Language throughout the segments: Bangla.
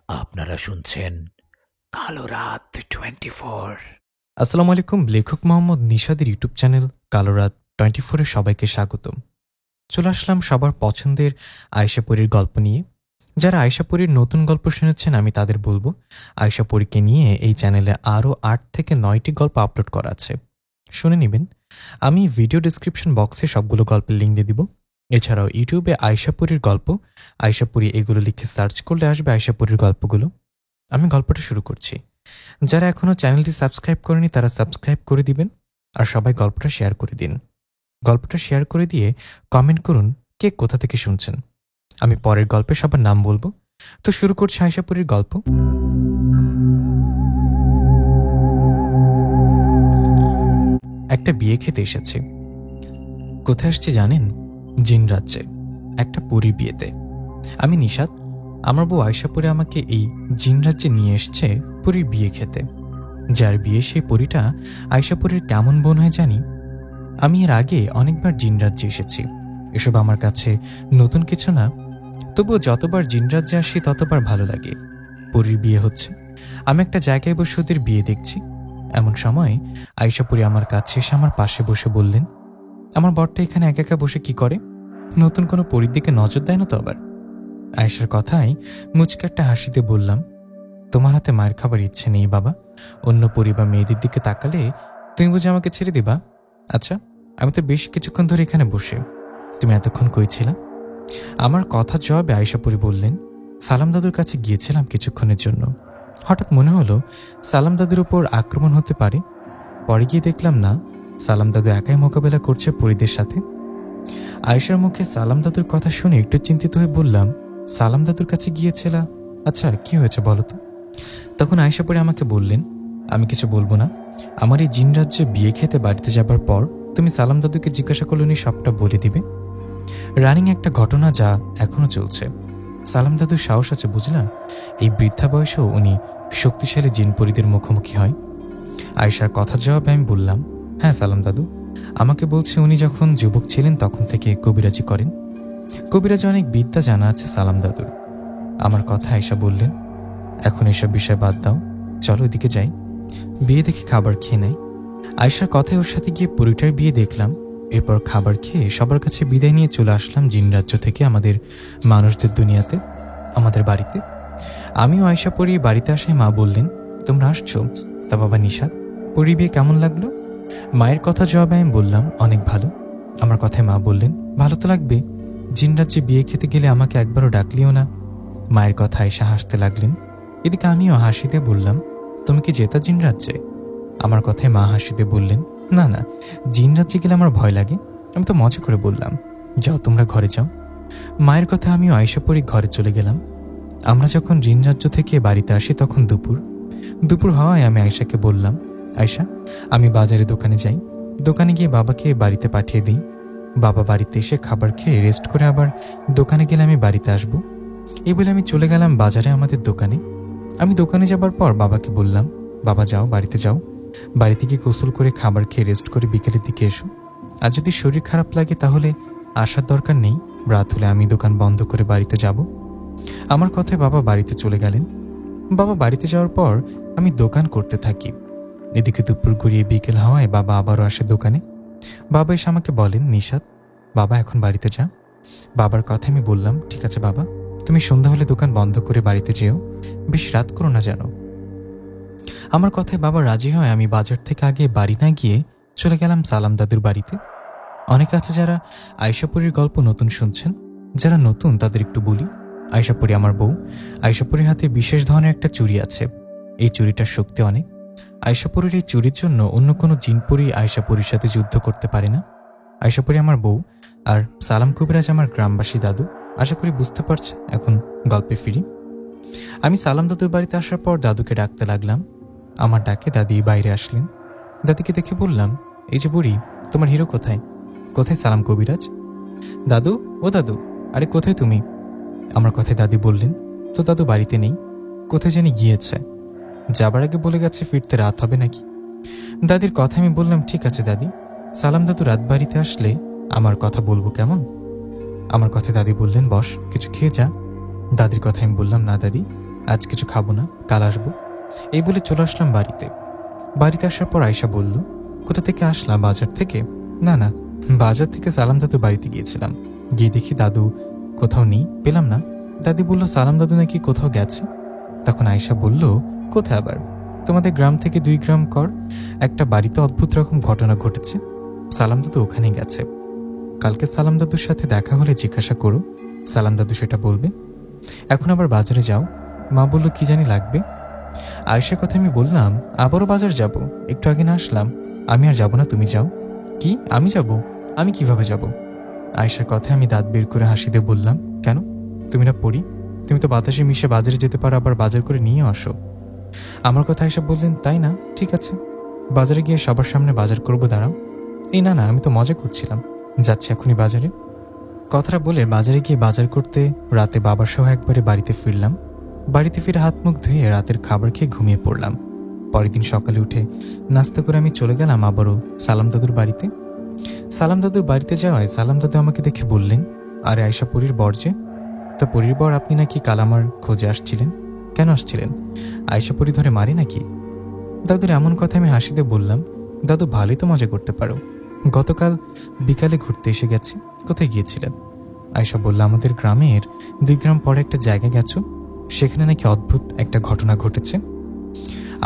আপনারা শুনছেন কালো রাত 24। আসসালামু আলাইকুম। লেখক মোহাম্মদ নিশাদের ইউটিউব চ্যানেল কালো রাত 24-এ সবাইকে স্বাগতম। চলে আসলাম সবার পছন্দের আয়েশাপুরীর গল্প নিয়ে। যারা আয়েশাপুরীর নতুন গল্প শুনেছেন আমি তাদের বলবো, আয়েশাপুরীকে নিয়ে এই চ্যানেলে আরও 8 থেকে 9টি গল্প আপলোড করা আছে, শুনে নেবেন। আমি ভিডিও ডিসক্রিপশন বক্সে সবগুলো গল্পের লিঙ্ক দিয়ে দিব। এছাড়াও ইউটিউবে আয়েশাপুরীর গল্প, আয়েশাপুরী এগুলো লিখে সার্চ করলে আসবে আয়েশাপুরীর গল্পগুলো। আমি গল্পটা শুরু করছি। যারা এখনও চ্যানেলটি সাবস্ক্রাইব করেনি তারা সাবস্ক্রাইব করে দিবেন, আর সবাই গল্পটা শেয়ার করে দিন। গল্পটা শেয়ার করে দিয়ে কমেন্ট করুন কে কোথা থেকে শুনছেন। আমি পরের গল্পে সবার নাম বলবো। তো শুরু করছি আয়েশাপুরীর গল্প। একটা বিয়ে খেতে এসেছি। কোথায় আসছি জানেন? জিন রাজ্যে, একটা পরী বিয়েতে। আমি নিশাত, আমার বউ আয়েশাপুরী আমাকে এই জিন রাজ্যে নিয়ে এসছে পরীর বিয়ে খেতে। যার বিয়ে সেই পরীটা আয়েশাপুরীর কেমন বোন হয় জানি। আমি এর আগে অনেকবার জিন রাজ্যে এসেছি, এসব আমার কাছে নতুন কিছু না। তবুও যতবার জিন রাজ্যে আসি ততবার ভালো লাগে। পরীর বিয়ে হচ্ছে, আমি একটা জায়গায় বসে ওদের বিয়ে দেখছি। এমন সময় আয়েশাপুরী আমার কাছে এসে আমার পাশে বসে বললেন, আমার বরটা এখানে একা একা বসে কি করে? নতুন কোনো পরীর দিকে নজর দেয় না তো আবার? আয়েশার কথায় মুচকে একটা হাসিতে বললাম, তোমার হাতে মায়ের খাবার ইচ্ছে নেই বাবা। অন্য পরিবার মেয়েদের দিকে তাকালে তুমি বুঝে আমাকে ছেড়ে দিবা? আচ্ছা, আমি তো বেশ কিছুক্ষণ ধরে এখানে বসে, তুমি এতক্ষণ কই ছিলা? আমার কথা জবাবে আয়েশাপুরী বললেন, সালাম দাদুর কাছে গিয়েছিলাম কিছুক্ষণের জন্য। হঠাৎ মনে হলো সালাম দাদুর উপর আক্রমণ হতে পারে। পরে গিয়ে দেখলাম না, সালাম দাদু একাই মোকাবেলা করছে পরীদের সাথে। আয়েশার মুখে সালাম দাদুর কথা শুনে একটু চিন্তিত হয়ে বললাম, সালাম দাদুর কাছে গিয়েছিলা? আচ্ছা, কি হয়েছে বলো তো? তখন আয়েশাপুরী আমাকে বললেন, আমি কিছু বলবো না। আমার এই জিন রাজ্যে বিয়ে খেতে বাড়িতে যাবার পর তুমি সালাম দাদুকে জিজ্ঞাসা করলে উনি সবটা বলে দিবে। রানিং একটা ঘটনা যা এখনো চলছে। সালাম দাদুর সাহস আছে বুঝলা, এই বৃদ্ধা বয়সেও উনি শক্তিশালী জিনপরীদের মুখোমুখি হয়। আয়েশার কথার জবাবে আমি বললাম, হ্যাঁ সালাম দাদু আমাকে বলছে উনি যখন যুবক ছিলেন তখন থেকে কবিরাজি করেন। কবিরাজি অনেক বিদ্যা জানা আছে সালাম দাদুর। আমার কথা আয়েশা বললেন, এখন এসব বিষয় বাদ দাও, চলো এদিকে যাই, বিয়ে দেখে খাবার খেয়ে নেয়। আয়েশার কথায় ওর সাথে গিয়ে পরীটার বিয়ে দেখলাম। এরপর খাবার খেয়ে সবার কাছে বিদায় নিয়ে চলে আসলাম জিন রাজ্য থেকে আমাদের মানুষদের দুনিয়াতে, আমাদের বাড়িতে। আমিও আয়েশা পরী বাড়িতে আসায় মা বললেন, তোমরা আসছো? তা বাবা নিশাত, পরী বিয়ে কেমন লাগলো? মায়ের কথা জবাবে আমি বললাম, অনেক ভালো। আমার কথায় মা বললেন, ভালো তো লাগবে, জিন রাজ্যে বিয়ে খেতে গেলে আমাকে একবারও ডাকলিও না। মায়ের কথা আয়েশা হাসতে লাগলেন। এদিকে আমিও হাসিতে বললাম, তুমি কি যেতা জিন রাজ্যে? আমার কথায় মা হাসিতে বললেন, না না, জিন রাজ্যে গেলে আমার ভয় লাগে। আমি তো মজা করে বললাম, যাও তোমরা ঘরে যাও। মায়ের কথা আমিও আয়েশাপুরী ঘরে চলে গেলাম। আমরা যখন জিন রাজ্য থেকে বাড়িতে আসি তখন দুপুর হওয়ায় আমি আয়েশাকে বললাম, আয়েশা আমি বাজারে দোকানে যাই, দোকানে গিয়ে বাবাকে বাড়িতে পাঠিয়ে দিই। বাবা বাড়িতে এসে খাবার খেয়ে রেস্ট করে আবার দোকানে গেলে আমি বাড়িতে আসবো। এই বলে আমি চলে গেলাম বাজারে আমাদের দোকানে। আমি দোকানে যাবার পর বাবাকে বললাম, বাবা যাও বাড়িতে যাও, বাড়িতে গিয়ে গোসল করে খাবার খেয়ে রেস্ট করে বিকেলের দিকে এসো। আর যদি শরীর খারাপ লাগে তাহলে আসার দরকার নেই, রাত হলে আমি দোকান বন্ধ করে বাড়িতে যাব। আমার কথায় বাবা বাড়িতে চলে গেলেন। বাবা বাড়িতে যাওয়ার পর আমি দোকান করতে থাকি। এদিকে দুপুর গড়িয়ে বিকেল হওয়ায় বাবা আবারও আসে দোকানে। বাবা এসে আমাকে বলেন, নিশাত বাবা এখন বাড়িতে যা। বাবার কথা আমি বললাম, ঠিক আছে বাবা, তুমি সন্ধ্যা হলে দোকান বন্ধ করে বাড়িতে যেও, বেশ রাত করো না যেন। আমার কথায় বাবা রাজি হয় আমি বাজার থেকে আগে বাড়ি না গিয়ে চলে গেলাম সালাম দাদুর বাড়িতে। অনেকে আছে যারা আয়েশাপুরীর গল্প নতুন শুনছেন, যারা নতুন তাদের একটু বলি। আয়েশাপুরী আমার বউ। আয়েশাপুরীর হাতে বিশেষ ধরনের একটা চুড়ি আছে, এই চুড়িটার শক্তি অনেক। আয়েশাপুরীর এই চুড়ির জন্য অন্য কোনো জিনপুরী আয়েশাপুরীর সাথে যুদ্ধ করতে পারে না। আয়েশাপুরী আমার বউ, আর সালাম কবিরাজ আমার গ্রামবাসী দাদু। আশা করি বুঝতে পারছেন। এখন গল্পে ফিরি। আমি সালাম দাদুর বাড়িতে আসার পর দাদুকে ডাকতে লাগলাম। আমার ডাকে দাদি বাইরে আসলেন। দাদিকে দেখে বললাম, এই যে বুড়ি, তোমার হিরো কোথায়? কোথায় সালাম কবিরাজ? দাদু, ও দাদু, আরে কোথায় তুমি? আমার কথায় দাদি বললেন, তো দাদু বাড়িতে নেই, কোথায় জানি গিয়েছে, যাবার আগে বলে গেছে ফিরতে রাত হবে নাকি। দাদির কথা আমি বললাম, ঠিক আছে দাদি, সালাম দাদু রাত বাড়িতে আসলে আমার কথা বলবো কেমন? আমার কথায় দাদি বললেন, বস, কিছু খেয়ে যা। দাদির কথা আমি বললাম, না দাদি, আজ কিছু খাবো না, কাল আসবো। এই বলে চলে আসলাম বাড়িতে। বাড়িতে আসার পর আয়শা বলল, কোথা থেকে আসলাম? বাজার থেকে? না না, বাজার থেকে সালাম দাদু বাড়িতে গিয়েছিলাম। গিয়ে দেখি দাদু কোথাও নেই, পেলাম না। দাদি বলল সালাম দাদু নাকি কোথাও গেছে। তখন আয়শা বলল, কোথায় আবার? তোমাদের গ্রাম থেকে 2 গ্রাম কর একটা বাড়িতে অদ্ভুত রকম ঘটনা ঘটেছে। সালাম দাদু ওখানে গেছে। কালকে সালাম দাদুর সাথে দেখা হলে জিজ্ঞাসা করো, সালাম দাদু সেটা বলবে। এখন আবার বাজারে যাও। মা বলল, কি জানি লাগবে। আয়েশার কথা আমি বললাম, আবারও বাজার যাব? একটু আগে না আসলাম? আমি আর যাব না, তুমি যাও। কি আমি যাব? আমি কিভাবে যাব? আয়েশার কথায় আমি দাঁত বের করে হাসি দিয়ে বললাম, কেন? তুমি না পড়ি? তুমি তো বাতাসে মিশে বাজারে যেতে পারো, আবার বাজার করে নিয়ে আসো। আমার কথা আয়েশা বললেন, তাই না? ঠিক আছে, বাজারে গিয়ে সবার সামনে বাজার করবো, দাঁড়াও। এই না না, আমি তো মজা করছিলাম, যাচ্ছি এখনই বাজারে। কথাটা বলে বাজারে গিয়ে বাজার করতে রাতে বাবার সহ একবারে বাড়িতে ফিরলাম। বাড়িতে ফিরে হাত মুখ ধুয়ে রাতের খাবার খেয়ে ঘুমিয়ে পড়লাম। পরের দিন সকালে উঠে নাস্তা করে আমি চলে গেলাম আবারও সালাম দাদুর বাড়িতে। সালাম দাদুর বাড়িতে যাওয়ায় সালাম দাদু আমাকে দেখে বললেন, আরে আয়শা পরীর বর যে? তা পরীর বর আপনি নাকি কাল আমার খোঁজে আসছিলেন? কেন আসছিলেন? আয়শা পরী ধরে মারি নাকি? দাদুর এমন কথা আমি হাসিতে বললাম, দাদু ভালোই তো মজা করতে পারো। গতকাল বিকালে ঘুরতে এসে গেছি। কোথায় গিয়েছিলেন? আয়শা বলল, আমাদের গ্রামের 2 গ্রাম পরে একটা জায়গায় গেছো, সেখানে নাকি অদ্ভুত একটা ঘটনা ঘটেছে।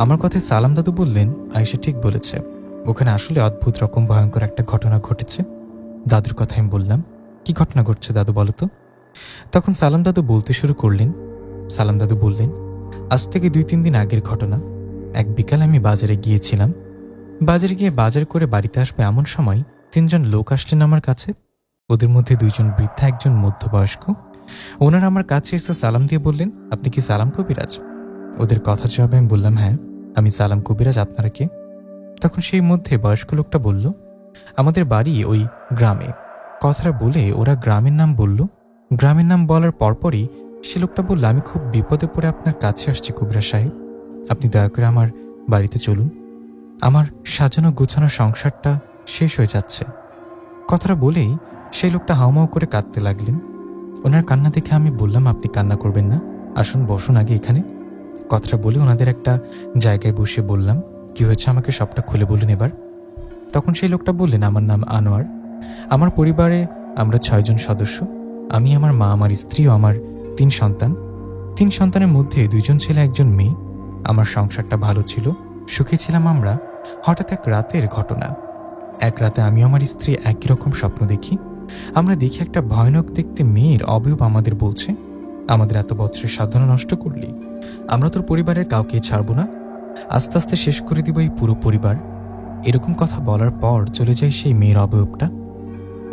আমার কথায় সালাম দাদু বললেন, আয়শা ঠিক বলেছে, ওখানে আসলে অদ্ভুত রকম ভয়ঙ্কর একটা ঘটনা ঘটেছে। দাদুর কথা আমি বললাম, কি ঘটনা ঘটছে দাদু বলো তো? তখন সালাম দাদু বলতে শুরু করলেন। সালাম দাদু বললেন, আজ থেকে 2-3 দিন আগের ঘটনা। এক বিকালে আমি বাজারে গিয়েছিলাম। বাজারে গিয়ে বাজার করে বাড়িতে আসবে এমন সময় 3 জন লোক আসলেন আমার কাছে। ওদের মধ্যে 2 জন বৃদ্ধা, একজন মধ্যবয়স্ক। ওনারা আমার কাছে এসে সালাম দিয়ে বললেন, আপনি কি সালাম কবিরাজ? ওদের কথা জবাবে আমি বললাম, হ্যাঁ আমি সালাম কবিরাজ, আপনারা কে? তখন সেই মধ্যে বয়স্ক লোকটা বলল, আমাদের বাড়ি ওই গ্রামে। কথাটা বলে ওরা গ্রামের নাম বলল। গ্রামের নাম বলার পরপরই সে লোকটা বলল, আমি খুব বিপদে পড়ে আপনার কাছে আসছি কবিরাজ সাহেব, আপনি দয়া করে আমার বাড়িতে চলুন, আমার সাজানো গোছানো সংসারটা শেষ হয়ে যাচ্ছে। কথাটা বলেই সেই লোকটা হাউমাউ করে কাঁদতে লাগলেন। ওনার কান্না দেখে আমি বললাম, আপনি কান্না করবেন না, আসুন বসুন আগে এখানে। কথাটা বলে ওনাদের একটা জায়গায় বসে বললাম, কি হয়েছে আমাকে সবটা খুলে বলুন এবার। তখন সেই লোকটা বললেন, আমার নাম আনোয়ার, আমার পরিবারে আমরা 6 জন সদস্য। আমি, আমার মা, আমার স্ত্রী ও আমার 3 সন্তান। 3 সন্তানের মধ্যে 2 জন ছেলে, 1 জন মেয়ে। আমার সংসারটা ভালো ছিল, সুখী ছিলাম আমরা। হঠাৎ এক রাতের ঘটনা। এক রাতে আমি আমার স্ত্রী একই রকম স্বপ্ন দেখি। আমরা দেখি একটা ভয়ানক দেখতে মেয়ের অবয়ব আমাদের বলছে, আমাদের এত বছরের সাধনা নষ্ট করলি, আমরা তোর পরিবারের কাউকে ছাড়বো না, আস্তে আস্তে শেষ করে দিব এই পুরো পরিবার। এরকম কথা বলার পর চলে যায় সেই মেয়ের অবয়বটা।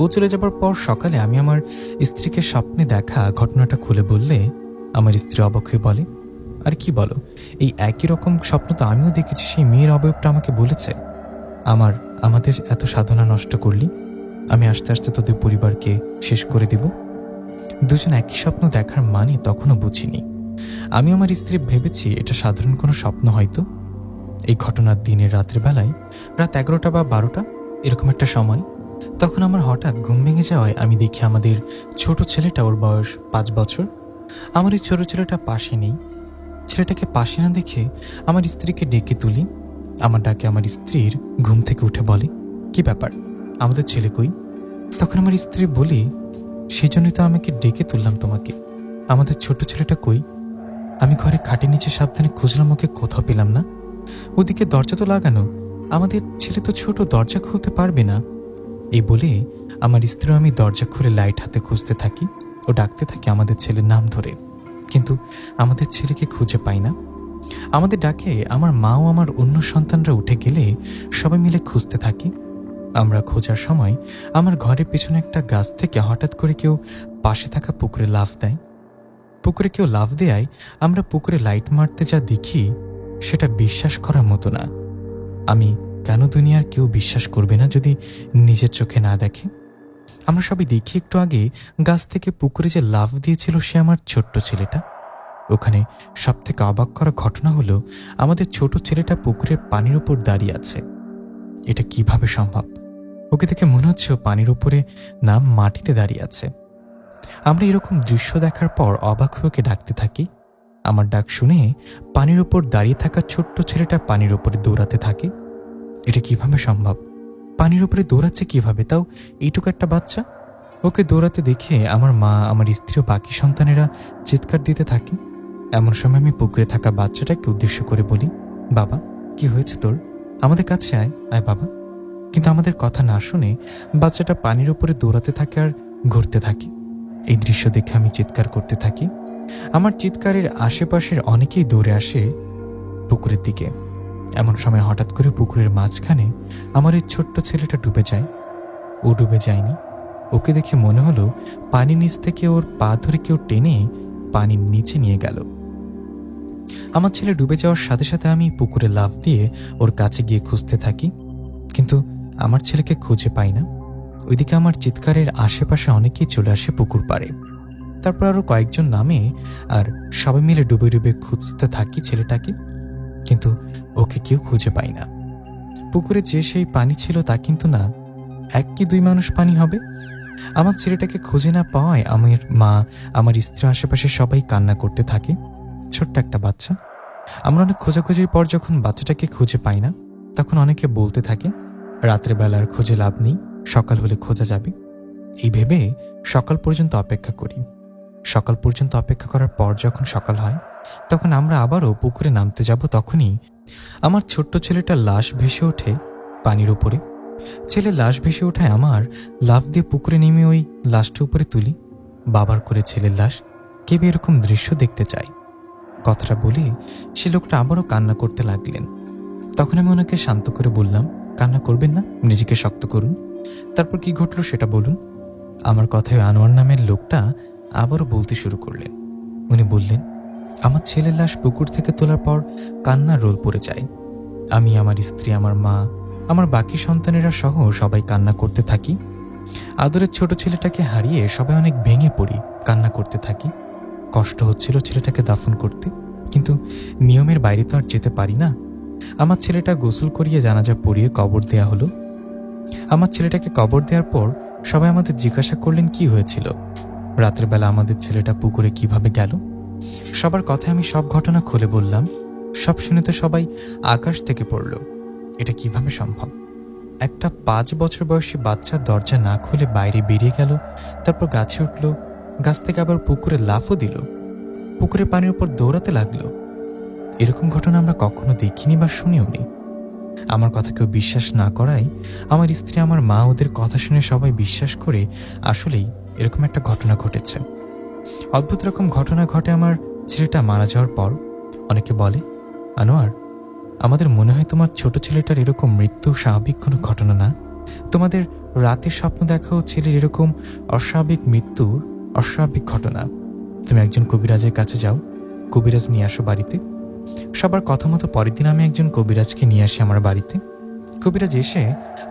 ও চলে যাবার পর সকালে আমি আমার স্ত্রীকে স্বপ্নে দেখা ঘটনাটা খুলে বললে আমার স্ত্রী অবাক হয়ে বলে, আর কি বলো, এই একই রকম স্বপ্ন তো আমিও দেখেছি, সেই মেয়ের অবয়বটা আমাকে বলেছে আমাদের এত সাধনা নষ্ট করলি, আমি আস্তে আস্তে তোদের পরিবারকে শেষ করে দিব। 2 জন একই স্বপ্ন দেখার মানে তখনও বুঝিনি। আমি আমার স্ত্রী ভেবেছি এটা সাধারণ কোনো স্বপ্ন হয়তো। এই ঘটনার দিনের রাতের বেলায় রাত 11টা বা 12টা এরকম একটা সময়। তখন আমার হঠাৎ ঘুম ভেঙে যাওয়ায় আমি দেখি আমাদের ছোট ছেলেটা, ওর বয়স 5 বছর। আমার এই ছোট ছেলেটা পাশে নেই। ছেলেটাকে পাশে না দেখে আমার স্ত্রীকে ডেকে তুলি। আমার ডাকে আমার স্ত্রীর ঘুম থেকে উঠে বলে, কি ব্যাপার, আমাদের ছেলে কই? তখন আমার স্ত্রী বলি, সেই জন্যই তো আমাকে ডেকে তুললাম তোমাকে, আমাদের ছোট ছেলেটা কই? আমি ঘরে খাটের নিচে সাবধানে খুঁজলাম, ওকে কোথাও পেলাম না। ওদিকে দরজা তো লাগানো, আমাদের ছেলে তো ছোট, দরজা খুলতে পারবে না। এই বলে আমার স্ত্রী আমি দরজা খুলে লাইট হাতে খুঁজতে থাকি ও ডাকতে থাকি আমাদের ছেলের নাম ধরে, কিন্তু আমাদের ছেলেকে খুঁজে পাই না। আমাদের ডাকে আমার মা ও আমার অন্য সন্তানরা উঠে গেলে সবাই মিলে খুঁজতে থাকি। আমরা খোঁজার সময় আমার ঘরের পেছনে একটা গাছ থেকে হঠাৎ করে কেউ পাশে থাকা পুকুরে লাফ দেয়। পুকুরে কেউ লাফ দেয় আমরা পুকুরে লাইট মারতে যা দেখি সেটা বিশ্বাস করার মতো না। আমি কেন দুনিয়ার কেউ বিশ্বাস করবে না যদি নিজের চোখে না দেখে? আমরা সবাই দেখি একটু আগে গাছ থেকে পুকুরে যে লাফ দিয়েছিল সে আমার ছোট্ট ছেলেটা। ওখানে সব থেকে অবাক করা ঘটনা হলো আমাদের ছোট ছেলেটা পুকুরের পানির উপর দাঁড়িয়ে আছে। এটা কিভাবে সম্ভব? ওকে দেখে মনে হচ্ছে ও পানির উপরে না মাটিতে দাঁড়িয়ে আছে। আমরা এরকম দৃশ্য দেখার পর অবাক হয়ে ওকে ডাকতে থাকি। আমার ডাক শুনে পানির ওপর দাঁড়িয়ে থাকা ছোট্ট ছেলেটা পানির ওপরে দৌড়াতে থাকে। এটা কিভাবে সম্ভব? পানির উপরে দৌড়াচ্ছে কিভাবে, তাও এইটুকু একটা বাচ্চা? ওকে দৌড়াতে দেখে আমার মা, আমার স্ত্রী ও বাকি সন্তানেরা চিৎকার দিতে থাকে। এমন সময় আমি পুকুরে থাকা বাচ্চাটাকে উদ্দেশ্য করে বলি, বাবা কি হয়েছে তোর? আমাদের কাছে আয়, আয় বাবা। কিন্তু আমাদের কথা না শুনে বাচ্চাটা পানির উপরে দৌড়াতে থাকে আর ঘুরতে থাকে। এই দৃশ্য দেখে আমি চিৎকার করতে থাকি। আমার চিৎকারের আশেপাশের অনেকেই দৌড়ে আসে পুকুরের দিকে। এমন সময় হঠাৎ করে পুকুরের মাঝখানে আমার এই ছোট্ট ছেলেটা ডুবে যায়। ও ডুবে যায়নি। ওকে দেখে মনে হলো পানির নিচ থেকে ওর পা ধরে কেউ টেনে পানির নিচে নিয়ে গেল। আমার ছেলে ডুবে যাওয়ার সাথে সাথে আমি পুকুরে লাফ দিয়ে ওর কাছে গিয়ে খুঁজতে থাকি, কিন্তু আমার ছেলেকে খুঁজে পাই না। ওইদিকে আমার চিৎকারের আশেপাশে অনেকেই চলে আসে পুকুর পাড়ে। তারপর আরও কয়েকজন নামে আর সবাই মিলে ডুবে ডুবে খুঁজতে থাকি ছেলেটাকে, কিন্তু ওকে কেউ খুঁজে পাই না। পুকুরে যে সেই পানি ছিল তা কিন্তু না, 1 কি 2 মানুষ পানি হবে। আমার ছেলেটাকে খুঁজে না পাওয়ায় আমার মা, আমার স্ত্রী, আশেপাশে সবাই কান্না করতে থাকে। ছোট্ট একটা বাচ্চা। আমরা অনেক খোঁজাখুঁজির পর যখন বাচ্চাটাকে খুঁজে পাই না, তখন অনেকে বলতে থাকে রাতের বেলার খুঁজে লাভ নেই, সকাল হলে খোঁজা যাবে। এই ভেবে সকাল পর্যন্ত অপেক্ষা করি। সকাল পর্যন্ত অপেক্ষা করার পর যখন সকাল হয়, তখন আমরা আবারও পুকুরে নামতে যাব। তখনই আমার ছোট্ট ছেলেটার লাশ ভেসে ওঠে পানির উপরে। ছেলের লাশ ভেসে ওঠায় আমার লাফ দিয়ে পুকুরে নেমে ওই লাশটা উপরে তুলি। বাবার করে ছেলের লাশ, কে বা এরকম দৃশ্য দেখতে চায়? কথাটা বলে সে লোকটা আবারও কান্না করতে লাগলেন। তখন আমি ওনাকে শান্ত করে বললাম, কান্না করবেন না, নিজেকে শক্ত করুন। তারপর কি ঘটল সেটা বলুন। আমার কথায় আনোয়ার নামের লোকটা আবারও বলতে শুরু করলেন। উনি বললেন, আমার ছেলের লাশ পুকুর থেকে তোলার পর কান্নার রোল পড়ে যায়। আমি, আমার স্ত্রী, আমার মা, আমার বাকি সন্তানেরা সহ সবাই কান্না করতে থাকি। আদরের ছোট ছেলেটাকে হারিয়ে সবাই অনেক ভেঙে পড়ি, কান্না করতে থাকি। কষ্ট হচ্ছিল ছেলেটাকে দাফন করতে, কিন্তু নিয়মের বাইরে তো আর যেতে পারি না। আমার ছেলেটা গোসল করিয়ে জানাজা পড়িয়ে কবর দেয়া হলো। আমার ছেলেটাকে কবর দেওয়ার পর সবাই আমাদের জিজ্ঞাসা করলেন কি হয়েছিল, রাতের বেলা আমাদের ছেলেটা পুকুরে কিভাবে গেল। সবার কথায় আমি সব ঘটনা খুলে বললাম। সব শুনে তো সবাই আকাশ থেকে পড়ল। এটা কিভাবে সম্ভব? একটা 5 বছর বয়সী বাচ্চা দরজা না খুলে বাইরে বেরিয়ে গেল, তারপর গাছে উঠল, গাছ থেকে আবার পুকুরে লাফও দিল, পুকুরে পানির উপর দৌড়াতে লাগলো। এরকম ঘটনা আমরা কখনো দেখিনি বা শুনিও নি। আমার কথা কেউ বিশ্বাস না করায় আমার স্ত্রী, আমার মা ওদের কথা শুনে সবাই বিশ্বাস করে আসলেই এরকম একটা ঘটনা ঘটেছে। অদ্ভুত রকম ঘটনা ঘটে আমার ছেলেটা মারা যাওয়ার পর। অনেকে বলে, আনোয়ার, আমাদের মনে হয় তোমার ছোট ছেলেটার এরকম মৃত্যু স্বাভাবিক কোনো ঘটনা না। তোমাদের রাতের স্বপ্ন দেখাও ছেলের এরকম অস্বাভাবিক মৃত্যুর অস্বাভাবিক ঘটনা। তুমি একজন কবিরাজের কাছে যাও, কবিরাজ নিয়ে আসো বাড়িতে। সবার কথা মতো পরের দিন আমি একজন কবিরাজকে নিয়ে আসি আমার বাড়িতে। কবিরাজ এসে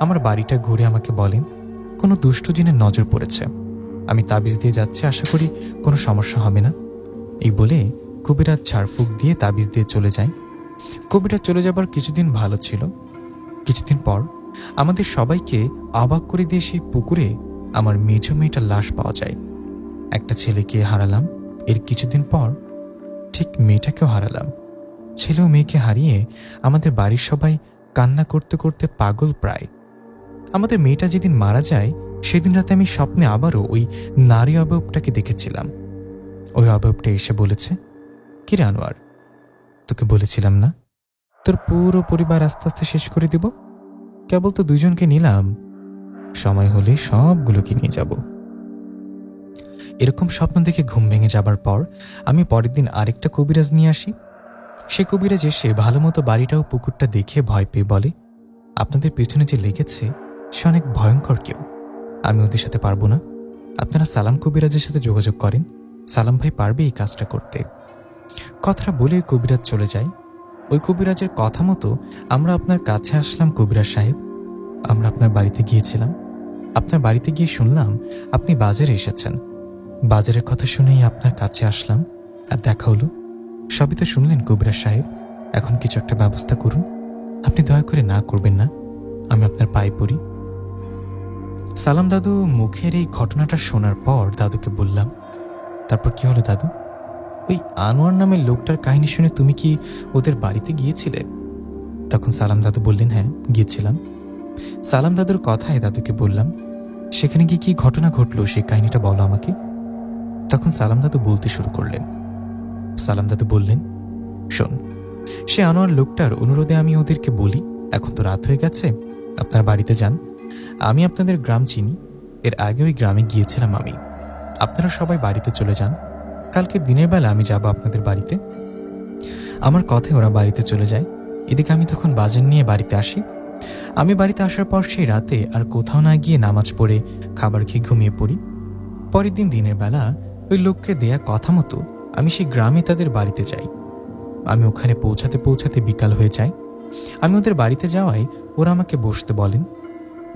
আমার বাড়িটা ঘুরে আমাকে বলেন, কোনো দুষ্ট জিনের নজর পড়েছে, আমি তাবিজ দিয়ে যাচ্ছি, আশা করি কোনো সমস্যা হবে না। এই বলে কবিরাজ ঝাড়ফুঁক দিয়ে তাবিজ দিয়ে চলে যায়। কবিরাজ চলে যাবার কিছুদিন ভালো ছিল। কিছুদিন পর আমাদের সবাইকে অবাক করে দিয়ে সেই পুকুরে আমার মেজ মেয়েটার লাশ পাওয়া যায়। একটা ছেলেকে হারালাম, এর কিছুদিন পর ঠিক মেয়েটাকেও হারালাম। ছেলে ও মেয়েকে হারিয়ে আমাদের বাড়ির সবাই কান্না করতে করতে পাগল প্রায়। আমাদের মেয়েটা যেদিন মারা যায় সেদিন রাতে আমি স্বপ্নে আবারও ওই নারী অবয়বটাকে দেখেছিলাম। ওই অবয়বটা এসে বলেছে, কিরে আনোয়ার, তোকে বলেছিলাম না তোর পুরো পরিবার আস্তে আস্তে শেষ করে দিব? কেবল তো 2 জনকে নিলাম, সময় হলে সবগুলোকে নিয়ে যাব। এরকম স্বপ্ন দেখে ঘুম ভেঙে যাবার পর আমি পরের দিন আরেকটা কবিরাজ নিয়ে আসি। সে কবিরাজ এসে ভালো মতো বাড়িটা ও পুকুরটা দেখে ভয় পেয়ে বলে, আপনাদের পেছনে যে লেগেছে সে অনেক ভয়ঙ্কর কেউ, আমি ওদের সাথে পারবো না। আপনারা সালাম কবিরাজের সাথে যোগাযোগ করেন, সালাম ভাই পারবে এই কাজটা করতে। কথাটা বলে কবিরাজ চলে যায়। ওই কবিরাজের কথা মতো আমরা আপনার কাছে আসলাম কবিরাজ সাহেব। আমরা আপনার বাড়িতে গিয়েছিলাম। আপনার বাড়িতে গিয়ে শুনলাম আপনি বাজারে এসেছেন। বাজারের কথা শুনেই আপনার কাছে আসলাম আর দেখা হলো। সবই তো শুনলেন কবিরাজ সাহেব, এখন কিছু একটা ব্যবস্থা করুন। আপনি দয়া করে না করবেন না, আমি আপনার পায়ে পড়ি। সালাম দাদু মুখের এই ঘটনাটা শোনার পর দাদুকে বললাম, তারপর কি হলো দাদু? ওই আনোয়ার নামের লোকটার কাহিনী শুনে তুমি কি ওদের বাড়িতে গিয়েছিলে? তখন সালাম দাদু বললেন, হ্যাঁ গিয়েছিলাম। সালাম দাদুর কথায় দাদুকে বললাম, সেখানে গিয়ে কি ঘটনা ঘটলো সেই কাহিনীটা বলো আমাকে। তখন সালাম দাদু বলতে শুরু করলেন। সালাম দাদু বললেন, শোন, সে আনোয়ার লোকটার অনুরোধে আমি ওদেরকে বলি, এখন তো রাত হয়ে গেছে, আপনার বাড়িতে যান, আমি আপনাদের গ্রাম চিনি, এর আগে ওই গ্রামে গিয়েছিলাম আমি, আপনারা সবাই বাড়িতে চলে যান, কালকে দিনের বেলা আমি যাব আপনাদের বাড়িতে। আমার কথায় ওরা বাড়িতে চলে যায়। এদিকে আমি তখন বাজার নিয়ে বাড়িতে আসি। আমি বাড়িতে আসার পর সেই রাতে আর কোথাও না গিয়ে নামাজ পড়ে খাবার খেয়ে ঘুমিয়ে পড়ি। পরের দিন দিনের বেলা ওই লোককে দেয়া কথা মতো আমি সেই গ্রামে তাদের বাড়িতে যাই। আমি ওখানে পৌঁছাতে পৌঁছাতে বিকাল হয়ে যায়। আমি ওদের বাড়িতে যাওয়ায় ওরা আমাকে বসতে বলেন।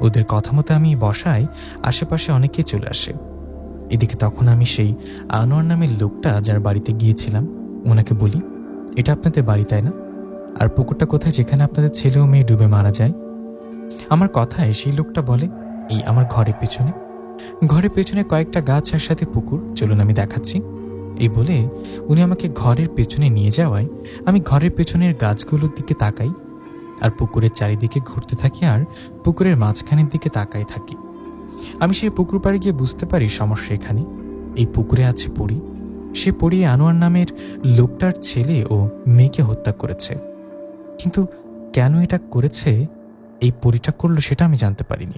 ওদের কথা মতো আমি বসায় আশেপাশে অনেকে চলে আসে। এদিকে তখন আমি সেই আনোয়ার নামের লোকটা যার বাড়িতে গিয়েছিলাম ওনাকে বলি, এটা আপনাদের বাড়ি তাই না? আর পুকুরটা কোথায় যেখানে আপনাদের ছেলে ও মেয়ে ডুবে মারা যায়? আমার কথায় সেই লোকটা বলে, এই আমার ঘরের পেছনে। ঘরের পেছনে কয়েকটা গাছ আর সাথে পুকুর, চলুন আমি দেখাচ্ছি। এই বলে উনি আমাকে ঘরের পেছনে নিয়ে যাওয়ায় আমি ঘরের পেছনের গাছগুলোর দিকে তাকাই আর পুকুরের চারিদিকে ঘুরতে থাকি আর পুকুরের মাঝখানের দিকে তাকাই থাকি। আমি সেই পুকুর পাড়ে গিয়ে বুঝতে পারি সমস্যা এখানে। এই পুকুরে আছে পরী। সে পরী আনোয়ার নামের লোকটার ছেলে ও মেয়েকে হত্যা করেছে, কিন্তু কেন এটা করেছে, এই পরীটা করলো সেটা আমি জানতে পারিনি।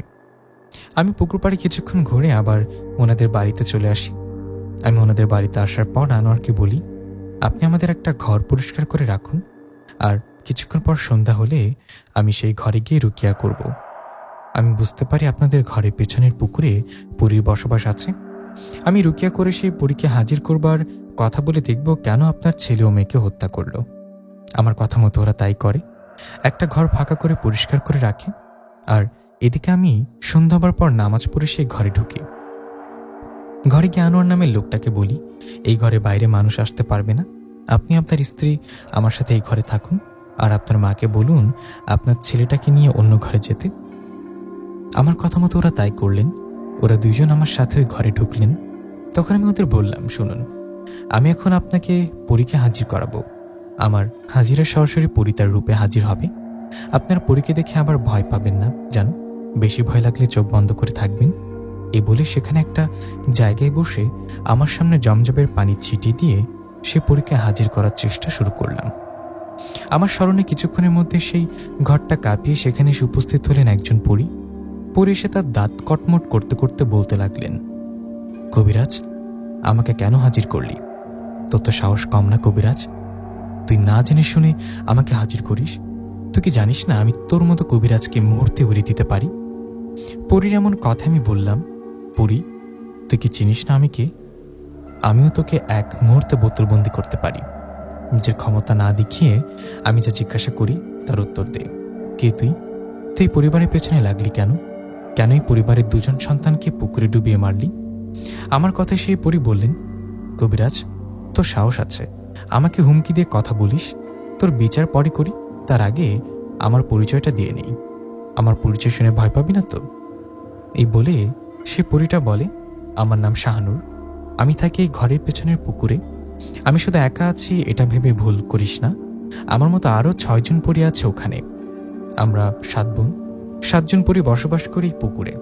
আমি পুকুর পাড়ে কিছুক্ষণ ঘুরে আবার ওনাদের বাড়িতে চলে আসি। আমি ওনাদের বাড়িতে আসার পর আনোয়ারকে বলি, আপনি আমাদের একটা ঘর পরিষ্কার করে রাখুন, আর কিছুক্ষণ পর সন্ধ্যা হলে আমি সেই ঘরে গিয়ে রুকিয়া করব। আমি বুঝতে পারি আপনাদের ঘরের পেছনের পুকুরে পরীর বসবাস আছে। আমি রুকিয়া করে সেই পরীকে হাজির করবার কথা বলে দেখব কেন আপনার ছেলে ও মেয়েকে হত্যা করলো। আমার কথা মতো ওরা তাই করে, একটা ঘর ফাঁকা করে পরিষ্কার করে রাখে। আর এদিকে আমি সন্ধ্যা হবার পর নামাজ পড়ে সেই ঘরে ঢুকি। ঘরে গিয়ে আনোয়ার নামের লোকটাকে বলি, এই ঘরে বাইরে মানুষ আসতে পারবে না, আপনি আপনার স্ত্রী আমার সাথে এই ঘরে থাকুন, আর আপনার মাকে বলুন আপনার ছেলেটাকে নিয়ে অন্য ঘরে যেতে। আমার কথা মতো ওরা তাই করলেন। ওরা দুইজন আমার সাথে ওই ঘরে ঢুকলেন। তখন আমি ওদের বললাম, শুনুন, আমি এখন আপনাকে পরীকে হাজির করাবো। আমার হাজিরা সরাসরি পরী তার রূপে হাজির হবে। আপনার পরীকে দেখে আবার ভয় পাবেন না, জানো, বেশি ভয় লাগলে চোখ বন্ধ করে থাকবেন। এ বলে সেখানে একটা জায়গায় বসে আমার সামনে জমজমের পানি ছিটিয়ে দিয়ে সে পরীকে হাজির করার চেষ্টা শুরু করলাম। আমার স্মরণে কিছুক্ষণের মধ্যে সেই ঘরটা কাঁপিয়ে সেখানে এসে উপস্থিত হলেন একজন পরী। পরী এসে তার দাঁত কটমট করতে করতে বলতে লাগলেন, কবিরাজ, আমাকে কেন হাজির করলি? তোর তো সাহস কম না কবিরাজ, তুই না জেনে শুনে আমাকে হাজির করিস। তুই কি জানিস না আমি তোর মতো কবিরাজকে মুহূর্তে উড়িয়ে দিতে পারি? পরীর এমন কথা আমি বললাম, পরী, তুই কি চিনিস না আমি কে? আমিও তোকে এক মুহূর্তে বোতলবন্দি করতে পারি। নিজের ক্ষমতা না দেখিয়ে আমি যা জিজ্ঞাসা করি তার উত্তর দে। কে তুই? তুই পরিবারের পেছনে লাগলি কেন? কেন এই পরিবারের দুজন সন্তানকে পুকুরে ডুবিয়ে মারলি? আমার কথায় সেই পরী বললেন, কবিরাজ, তোর সাহস আছে, আমাকে হুমকি দিয়ে কথা বলিস। তোর বিচার পরে করি, তার আগে আমার পরিচয়টা দিয়ে নেই। আমার পরিচয় শুনে ভয় পাবি না তো? এই বলে সে পরীটা বলে, আমার নাম শাহানুর, আমি থাকি এই ঘরের পেছনের পুকুরে। আমি শুধু একা আছি এটা ভেবে ভুল করিস না, আমার মতো আরও 6 জন পরী আছে ওখানে। আমরা 7 বোন, 7 জন পরী বসবাস করি এই পুকুরে।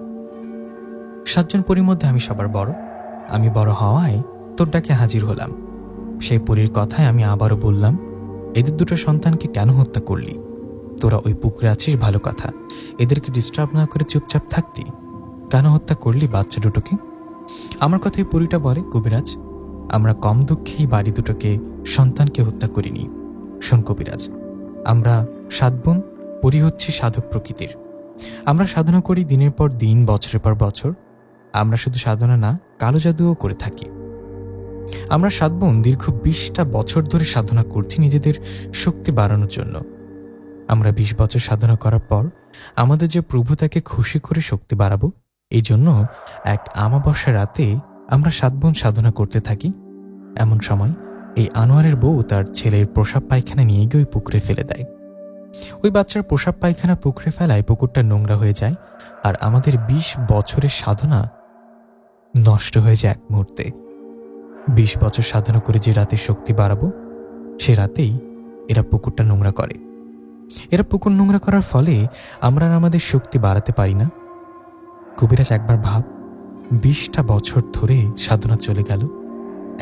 7 জন পরীর মধ্যে আমি সবার বড়। আমি বড় হওয়ায় তোর ডাকে হাজির হলাম। সেই পরীর কথায় আমি আবারও বললাম, এদের দুটো সন্তানকে কেন হত্যা করলি? তোরা ওই পুকুরে আছিস ভালো কথা, এদেরকে ডিস্টার্ব না করে চুপচাপ থাকতি, কেন হত্যা করলি বাচ্চা দুটোকে? আমার কথাই পরীটা বলে, কবিরাজ, আমরা কম দুঃখেই বাড়ি দুটোকে সন্তানকে হত্যা করিনি। শোন কবিরাজ, আমরা 7 বোন, পরী হচ্ছে সাধক প্রকৃতির। আমরা সাধনা করি দিনের পর দিন, বছরের পর বছর। আমরা শুধু সাধনা না, কালো জাদুও করে থাকি। আমরা 7 বোন দীর্ঘ 20টা বছর ধরে সাধনা করছি নিজেদের শক্তি বাড়ানোর জন্য। আমরা 20 বছর সাধনা করার পর আমাদের যে প্রভু তাকে খুশি করে শক্তি বাড়াবো, এই জন্য এক আমাবস্যা রাতে আমরা 7 বোন সাধনা করতে থাকি। এমন সময় এই আনোয়ারের বউ তার ছেলের প্রসাব পায়খানা নিয়ে গিয়ে ওই পুকুরে ফেলে দেয়। ওই বাচ্চার প্রসাব পায়খানা পুকুরে ফেলায় পুকুরটা নোংরা হয়ে যায়, আর আমাদের 20 বছরের সাধনা নষ্ট হয়ে যায় এক মুহূর্তে। 20 বছর সাধনা করে যে রাতে শক্তি বাড়াবো, সে রাতেই এরা পুকুরটা নোংরা করে। এরা পুকুর নোংরা করার ফলে আমরা আর আমাদের শক্তি বাড়াতে পারি না। কবিরাজ, একবার ভাব, 20টা বছর ধরে সাধনা চলে গেল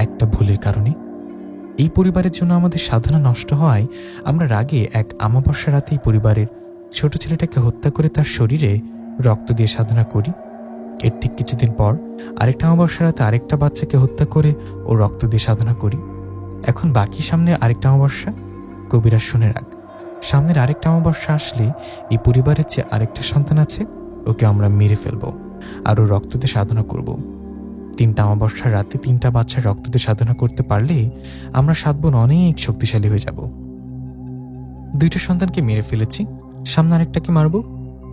একটা ভুলের কারণে। এই পরিবারের জন্য আমাদের সাধনা নষ্ট হওয়ায় আমরা রাগে এক আমাবস্যা রাতেই পরিবারের ছোট ছেলেটাকে হত্যা করে তার শরীরে রক্ত দিয়ে সাধনা করি। এর ঠিক কিছুদিন পর আরেকটা আমাবস্যা রাতে আরেকটা বাচ্চাকে হত্যা করে ও রক্ত দিয়ে সাধনা করি। এখন বাকি সামনে আরেকটা আমাবস্যা। কবিরাজ, শুনে রাখ, সামনের আরেকটা আমাবস্যা আসলে এই পরিবারের যে আরেকটা সন্তান আছে ওকে আমরা মেরে ফেলবো আর ও রক্ত দিয়ে সাধনা করব। 3টা আমাবস্যার রাতে 3টা বাচ্চার রক্ত দিয়ে সাধনা করতে পারলে আমরা 7 বোন অনেক শক্তিশালী হয়ে যাব। 2টা সন্তানকে মেরে ফেলেছি, সামনে আরেকটাকে মারব।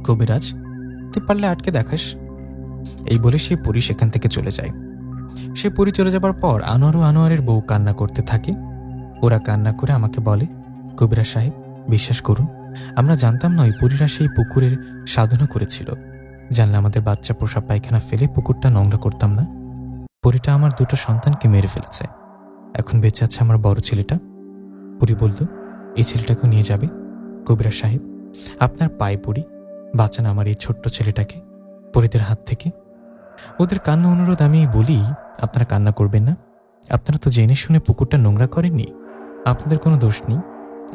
কবিরাজ, তুই পারলে আটকে দেখাস। এই বলে সে পরী সেখান থেকে চলে যায়। সে পরী চলে যাবার পর আনোয়ার ও আনোয়ারের বউ কান্না করতে থাকে। ওরা কান্না করে আমাকে বলে, কবিরাজ সাহেব, বিশ্বাস করুন, আমরা জানতাম না ওই পরীরা সেই পুকুরের সাধনা করেছিল। জানলে আমাদের বাচ্চা প্রসাব পায়খানা ফেলে পুকুরটা নোংরা করতাম না। পরীটা আমার 2টো সন্তানকে মেরে ফেলেছে। এখন বেঁচে আছে আমার বড় ছেলেটা। পরী বলল, এই ছেলেটাকেও নিয়ে যাবে। কবিরাজ সাহেব, আপনার পায়ে পড়ি, বাঁচান আমার এই ছোট্ট ছেলেটাকে পরীদের হাত থেকে। ওদের কান্না অনুরোধ আমি বলি, আপনারা কান্না করবেন না। আপনারা তো জেনে শুনে পুকুরটা নোংরা করেননি, আপনাদের কোনো দোষ নেই,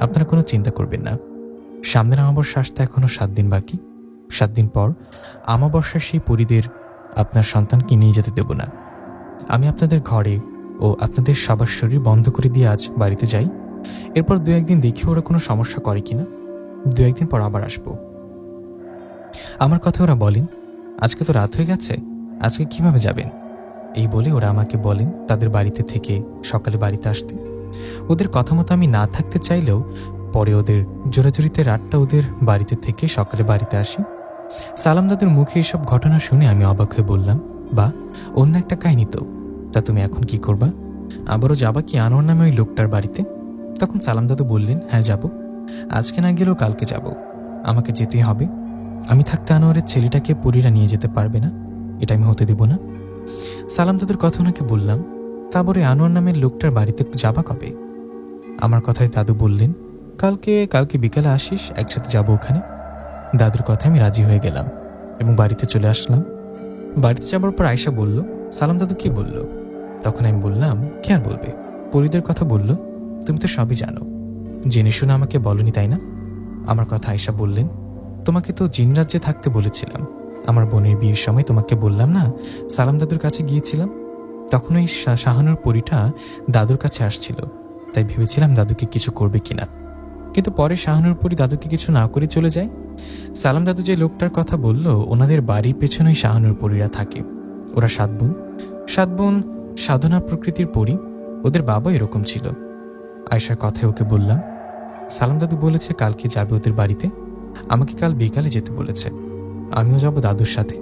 আপনারা কোনো চিন্তা করবেন না। সামনের আমাবস্যা আসতে এখনো 7 দিন বাকি। 7 দিন পর আমাবস্যার সেই পরীদের আপনার সন্তানকে নিয়ে যেতে দেব না। আমি আপনাদের ঘরে ও আপনাদের সবার শরীর বন্ধ করে দিয়ে আজ বাড়িতে যাই। এরপর 2-1 দিন দেখি ওরা কোনো সমস্যা করে কিনা। 2-1 দিন পর আবার আসবো। আমার কথা ওরা বলেন, আজকে তো রাত হয়ে গেছে, আজকে কিভাবে যাবেন? এই বলে ওরা আমাকে বলেন তাদের বাড়িতে থেকে সকালে বাড়িতে আসতে। ওদের কথা মতো আমি না থাকতে চাইলেও পরে ওদের জোরাজুরিতে রাতটা ওদের বাড়িতে থেকে সকালে বাড়িতে আসি। সালাম দাদুর মুখে এসব ঘটনা শুনে আমি অবাক হয়ে বললাম, বা অন্য একটা কাহিনী তো, তা তুমি এখন কি করবা? আবারও যাবা কি আনোয়ার নামে ওই লোকটার বাড়িতে? তখন সালাম দাদু বললেন, হ্যাঁ যাব, আজকে না গেলেও কালকে যাব, আমাকে যেতেই হবে। আমি থাকতে আনোয়ারের ছেলেটাকে পরীরা নিয়ে যেতে পারবে না, এটা আমি হতে দেব না। সালাম দাদুর কথা ওনাকে বললাম, তারপরে আনোয়ার নামের লোকটার বাড়িতে যাবা কবে? আমার কথায় দাদু বললেন, কালকে বিকালে আসিস, একসাথে যাব ওখানে। দাদুর কথায় আমি রাজি হয়ে গেলাম এবং বাড়িতে চলে আসলাম। বাড়িতে যাবার পর আয়শা বলল, সালাম দাদু কি বলল? তখন আমি বললাম, কে আর বলবে, পরীদের কথা বলল, তুমি তো সবই জানো, জেনে শুনে আমাকে বলনি তাই না? আমার কথা আয়শা বললেন, তোমাকে তো জিন রাজ্যে থাকতে বলেছিলাম, আমার বোনের বিয়ের সময় তোমাকে বললাম না সালাম দাদুর কাছে গিয়েছিলাম, তখন ওই শাহানুর পরীটা দাদুর কাছে আসছিল, তাই ভেবেছিলাম দাদুকে কিছু করবে কিনা, কিন্তু পরে শাহানুর পরী দাদুকে কিছু না করে চলে যায়। সালাম দাদু যে লোকটার কথা বলল, ওনাদের বাড়ির পেছনেই শাহানুর পরীরা থাকে। ওরা 7 বোন, 7 বোন সাধনা প্রকৃতির পরী। ওদের বাবা এরকম ছিল। আয়শার কথায় ওকে বললাম, সালাম দাদু বলেছে কালকে যাবে ওদের বাড়িতে, আমাকে কাল বিকালে যেতে বলেছে, আমিও যাব দাদুর সাথে।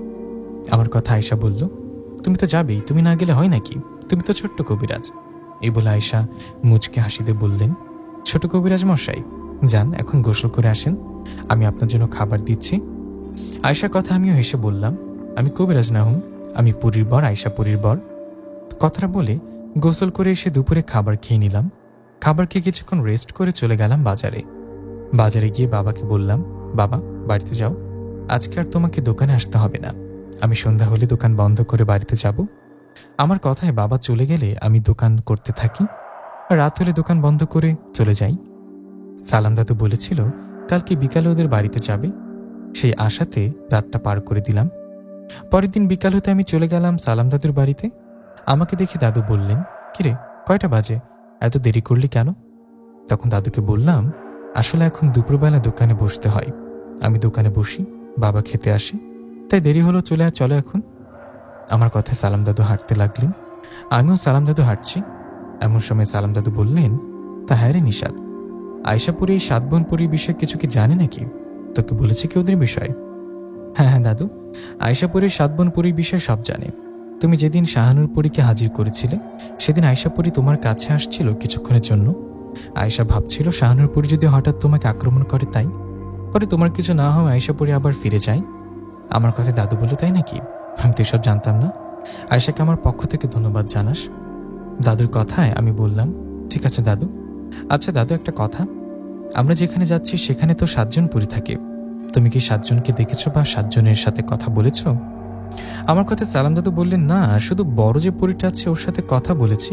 আমার কথা আয়শা বলল, তুমি তো যাবেই, তুমি না গেলে হয় নাকি, তুমি তো ছোট্ট কবিরাজ। এই বলে আয়শা মুচকে হাসিতে বললেন, ছোট কবিরাজ মশাই, যান এখন গোসল করে আসেন, আমি আপনার জন্য খাবার দিচ্ছি। আয়শার কথা আমিও হেসে বললাম, আমি কবিরাজ না হুম, আমি পুরীর বর, আয়শা পুরীর বর। কথাটা বলে গোসল করে এসে দুপুরে খাবার খেয়ে নিলাম। খাবার খেয়ে কিছুক্ষণ রেস্ট করে চলে গেলাম বাজারে গিয়ে বাবাকে বললাম, বাবা বাড়িতে যাও, আজকে আর তোমাকে দোকানে আসতে হবে না, আমি সন্ধ্যা হলে দোকান বন্ধ করে বাড়িতে যাব। আমার কথায় বাবা চলে গেলে আমি দোকান করতে থাকি, আর রাত হলে দোকান বন্ধ করে চলে যাই। সালাম দাদু বলেছিল কালকে বিকালে ওদের বাড়িতে যাবে, সেই আশাতে রাতটা পার করে দিলাম। পরের দিন বিকাল হতে আমি চলে গেলাম সালাম দাদুর বাড়িতে। আমাকে দেখে দাদু বললেন, কিরে কয়টা বাজে, এত দেরি করলি কেন? তখন দাদুকে বললাম, আসলে এখন দুপুরবেলা দোকানে বসতে হয়, আমি দোকানে বসি, বাবা খেতে আসে, তাই দেরি হলো, চলো এখন। আমার কথায় সালাম দাদু হাঁটতে লাগলেন, আমিও সালাম দাদু হাঁটছি। এমন সময় সালাম দাদু বললেন, তা হ্যাঁ রে নিশাদ, আয়শাপুরে এই 7 বোন পরীর বিষয়ে কিছু কি জানে নাকি? তোকে বলেছে কি ওদের বিষয়ে? হ্যাঁ দাদু, আয়শাপুরের 7 বোন পরীর বিষয়ে সব জানে। তুমি যেদিন শাহানুর পরীকে হাজির করেছিলে, সেদিন আয়শা পরী তোমার কাছে আসছিল কিছুক্ষণের জন্য। আয়শা ভাবছিল শাহানুর পরী যদি হঠাৎ তোমাকে আক্রমণ করে, তাই পরে তোমার কিছু না হয় আয়শা পরী আবার ফিরে যায়। আমার কথা দাদু বলল, তাই নাকি? আমি তো এসব জানতাম না। আয়শাকে আমার পক্ষ থেকে ধন্যবাদ জানাস। দাদুর কথায় আমি বললাম, ঠিক আছে দাদু। আচ্ছা দাদু, একটা কথা, আমরা যেখানে যাচ্ছি সেখানে তো 7 জন পরী থাকে। তুমি কি 7 জনকে দেখেছো বা 7 জনের সাথে কথা বলেছ? আমার কথায় সালাম দাদু বললেন, না, শুধু বড় যে পরীটা আছে ওর সাথে কথা বলেছি।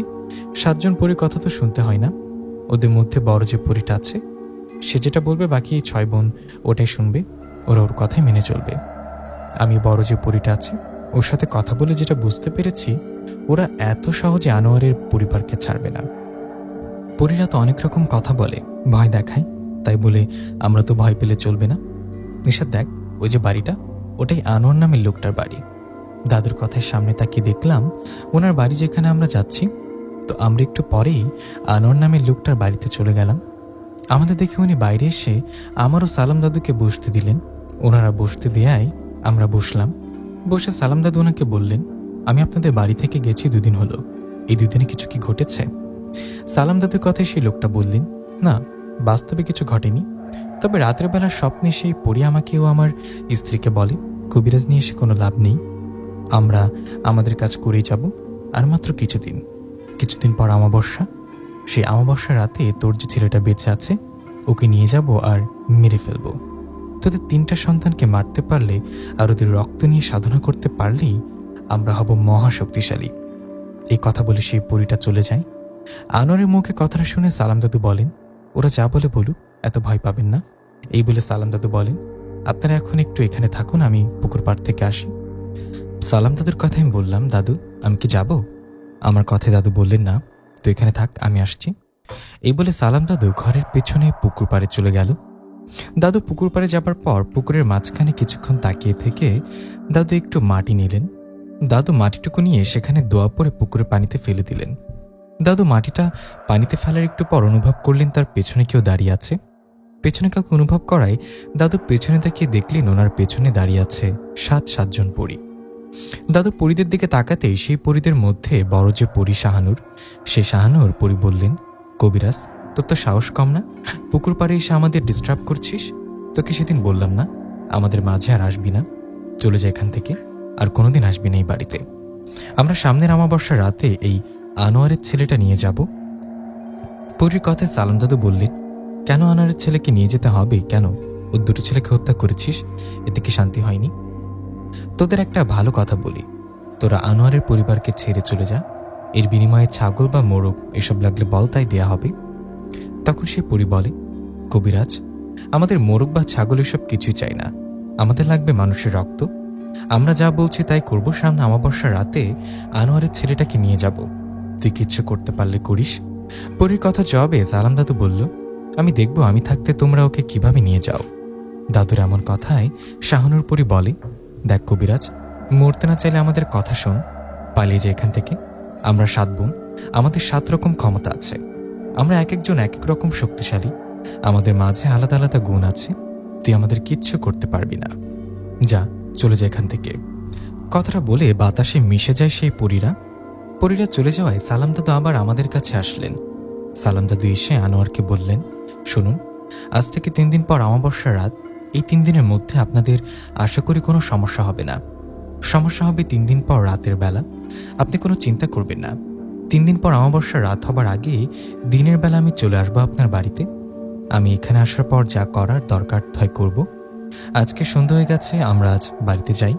7 জন পরীর কথা তো শুনতে হয় না। ওদের মধ্যে বড় যে পরীটা আছে সে যেটা বলবে বাকি 6 বোন ওটাই শুনবে, ওরা ওর কথাই মেনে চলবে। আমি বড় যে পরীটা আছে ওর সাথে কথা বলে যেটা বুঝতে পেরেছি, ওরা এত সহজে আনোয়ারের পরিবারকে ছাড়বে না। পরীরা তো অনেক রকম কথা বলে, ভয় দেখায়, তাই বলে আমরা তো ভয় পেলে চলবে না। নিশাত দেখ, ওই যে বাড়িটা, ওটাই আনোয়ার নামের লোকটার বাড়ি। দাদুর কথায় সামনে তাকিয়ে দেখলাম ওনার বাড়ি যেখানে আমরা যাচ্ছি। তো আমরা একটু পরেই আনোয়ার নামের লোকটার বাড়িতে চলে গেলাম। আমাদের দেখে উনি বাইরে এসে আমারও সালাম দাদুকে বসতে দিলেন। ওনারা বসতে দেয়ায় আমরা বসলাম। বসে সালাম দাদু ওনাকে বললেন, আমি আপনাদের বাড়ি থেকে গেছি 2 দিন হলো, এই 2 দিনে কিছু কি ঘটেছে? সালাম দাদুর কথায় সেই লোকটা বললেন, না, বাস্তবে কিছু ঘটেনি। তবে রাতের বেলা স্বপ্নে সেই পরী আমাকে ও আমার স্ত্রীকে বলে, কবিরাজ নিয়ে এসে কোনো লাভ নেই, আমরা আমাদের কাজ করেই যাব। আর মাত্র কিছুদিন পর অমাবস্যা। সেই অমাবস্যা রাতে তোর যে ছেলেটা বেঁচে আছে ওকে নিয়ে যাব আর মেরে ফেলব। তোদের 3টা সন্তানকে মারতে পারলে আর ওদের রক্ত নিয়ে সাধনা করতে পারলেই আমরা হব মহাশক্তিশালী। এই কথা বলে সেই পরীটা চলে যায়। আনোয়ারের মুখে কথাটা শুনে সালাম দাদু বলেন, ওরা যা বলে বলুক, এত ভয় পাবেন না। এই বলে সালাম দাদু বলেন, আপনারা এখন একটু এখানে থাকুন, আমি পুকুর পাড় থেকে আসি। সালাম দাদুর কথায় আমি বললাম, দাদু আমি কি যাব? আমার কথায় দাদু বললেন, না, তুই এখানে থাক, আমি আসছি। এই বলে সালাম দাদু ঘরের পেছনে পুকুর পাড়ে চলে গেল। দাদু পুকুর পাড়ে যাবার পর পুকুরের মাঝখানে কিছুক্ষণ তাকিয়ে থেকে দাদু একটু মাটি নিলেন। দাদু মাটিটুকু নিয়ে সেখানে দোয়া পরে পুকুরের পানিতে ফেলে দিলেন। দাদু মাটিটা পানিতে ফেলার একটু পর অনুভব করলেন তার পেছনে কেউ দাঁড়িয়ে আছে। পেছনে কাউকে অনুভব করায় দাদু পেছনে তাকিয়ে দেখলেন ওনার পেছনে দাঁড়িয়ে আছে 7 জন পরী। দাদু পরীদের দিকে তাকাতেই সেই পরীদের মধ্যে বড় যে পরী শাহানুর, সে শাহানুর পরী বললেন, কবিরাজ তোর তো সাহস কম না, পুকুর পাড়ে এসে আমাদের ডিস্টার্ব করছিস। তোকে সেদিন বললাম না আমাদের মাঝে আর আসবি না, চলে যা এখান থেকে, আর কোনোদিন আসবি না এই বাড়িতে। আমরা সামনের অমাবস্যা রাতে এই আনোয়ারের ছেলেটা নিয়ে যাব। পরীর কথায় সালাম দাদু বললেন, কেন আনোয়ারের ছেলেকে নিয়ে যেতে হবে? কেন ওর 2টো ছেলেকে হত্যা করেছিস, এতে কি শান্তি হয়নি? তোদের একটা ভালো কথা বলি, তোরা আনোয়ারের পরিবারকে ছেড়ে চলে যা, এর বিনিময়ে ছাগল বা মোরগ এসব লাগলে বল, তাই দেয়া হবে। তখন সে পরী বলে, কবিরাজ আমাদের মোরগ বা ছাগল এসব কিছুই চাই না, আমাদের লাগবে মানুষের রক্ত। আমরা যা বলছি তাই করব। সামনে অমাবস্যা রাতে আনোয়ারের ছেলেটাকে নিয়ে যাব, তুই কিচ্ছু করতে পারলে করিস। পরীর কথা জবাবে সালাম দাদু বলল, আমি দেখব আমি থাকতে তোমরা ওকে কিভাবে নিয়ে যাও। দাদুর এমন কথায় শাহানুর পরী বলে, দেখ কবিরাজ, মরতে না চাইলে আমাদের কথা শোন, পালিয়ে যায় এখান থেকে। আমরা 7 বোন, আমাদের 7 রকম ক্ষমতা আছে, আমরা এক একজন এক এক রকম শক্তিশালী, আমাদের মাঝে আলাদা আলাদা গুণ আছে, তুই আমাদের কিচ্ছু করতে পারবি না, যা চলে যায় এখান থেকে। কথাটা বলে বাতাসে মিশে যায় সেই পরীরা। পরীরা চলে যাওয়ায় সালাম দাদু আবার আমাদের কাছে আসলেন। সালাম দাদু এসে আনোয়ারকে বললেন, শুনুন, আজ থেকে 3 দিন পর অমাবস্যা রাত, এই 3 দিনের মধ্যে আপনাদের আশা করি কোনো সমস্যা হবে না। সমস্যা হবে 3 দিন পর রাতের বেলা, আপনি কোনো চিন্তা করবেন না। 3 দিন পর অমাবস্যা রাত হবার আগে দিনের বেলা আমি চলে আসবো আপনার বাড়িতে। আমি এখানে আসার পর যা করার দরকার তাই করব। আজকে সন্ধ্যা হয়ে গেছে, আমরা আজ বাড়িতে যাই।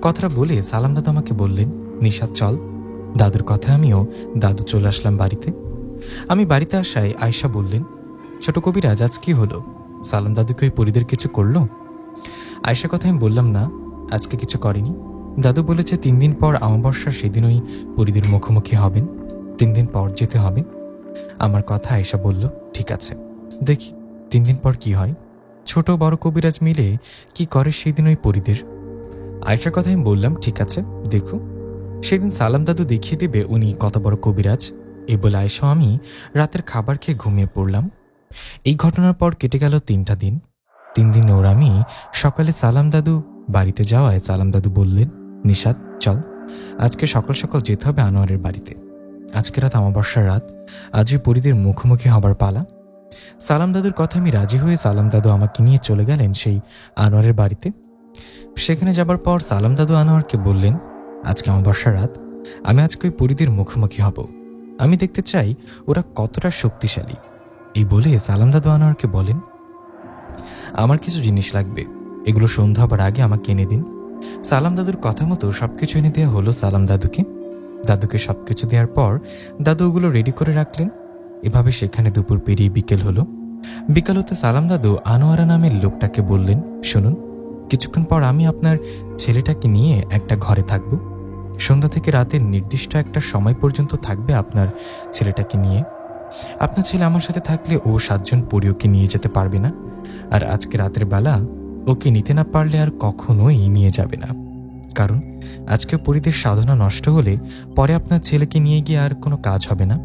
কথাটা বলে সালাম দাদু আমাকে বললেন, নিশাত চল। দাদুর কথা আমিও দাদু চলে আসলাম বাড়িতে। আমি বাড়িতে আসায় আয়শা বললেন, ছোট কবিরাজ আজ কি হলো? সালাম দাদুকে ওই পরীদের কিছু করলো? আয়শার কথা আমি বললাম, না, আজকে কিছু করেনি। দাদু বলেছে 3 দিন পর অমাবস্যা, সেদিন ওই পরীদের মুখোমুখি হবেন, 3 দিন পর যেতে হবে। আমার কথা আয়শা বলল, ঠিক আছে, দেখি 3 দিন পর কি হয়। ছোট বড় কবিরাজ মিলে কি করে সেদিন ওই পরীদের। আয়শার কথা আমি বললাম, ঠিক আছে, দেখো সেদিন সালাম দাদু দেখিয়ে দেবে উনি কত বড় কবিরাজ। এই বলে আয়শা আমি রাতের খাবার খেয়ে ঘুমিয়ে পড়লাম। এই ঘটনার পর কেটে গেল 3টা দিন। 3 দিন ওর আমি সকালে সালাম দাদু বাড়িতে যাওয়ায় সালাম দাদু বললেন, নিশাত চল, আজকে সকাল সকাল যেতে হবে আনোয়ারের বাড়িতে। আজকে রাত অমাবস্যার রাত, আজই পরীদের মুখোমুখি হবার পালা। সালাম দাদুর কথা আমি রাজি হয়ে সালাম দাদু আমাকে নিয়ে চলে গেলেন সেই আনোয়ারের বাড়িতে। সেখানে যাবার পর সালাম দাদু আনোয়ারকে বললেন, আজকে অমাবস্যার রাত, আমি আজকে ওই পরীদের মুখোমুখি হব, আমি দেখতে চাই ওরা কতটা শক্তিশালী। এই বলে সালাম দাদু আনোয়ারকে বলেন, আমার কিছু জিনিস লাগবে, এগুলো সন্ধ্যা হবার আগে আমাকে এনে দিন। সালাম দাদুর কথা মতো সবকিছু এনে দেওয়া হলো সালাম দাদুকে। দাদুকে সবকিছু দেওয়ার পর দাদু ওগুলো রেডি করে রাখলেন। এভাবে সেখানে দুপুর পেরিয়ে বিকেল হলো। বিকাল হতে সালাম দাদু আনোয়ারা নামের লোকটাকে বললেন, শুনুন, কিছুক্ষণ পর আমি আপনার ছেলেটাকে নিয়ে একটা ঘরে থাকব। সন্ধ্যা থেকে রাতের নির্দিষ্ট একটা সময় পর্যন্ত থাকবে আপনার ছেলেটাকে নিয়ে। আপনার ছেলে আমার সাথে থাকলে ও 7 জন পরীকে নিয়ে যেতে পারবে না, আর আজকে রাতের বেলা ওকে নিতে না পারলে আর কখনোই নিয়ে যাবে না। কারণ আজকে পরীদের সাধনা নষ্ট হলে পরে আপনার ছেলেকে নিয়ে গিয়ে আর কোনো কাজ হবে না।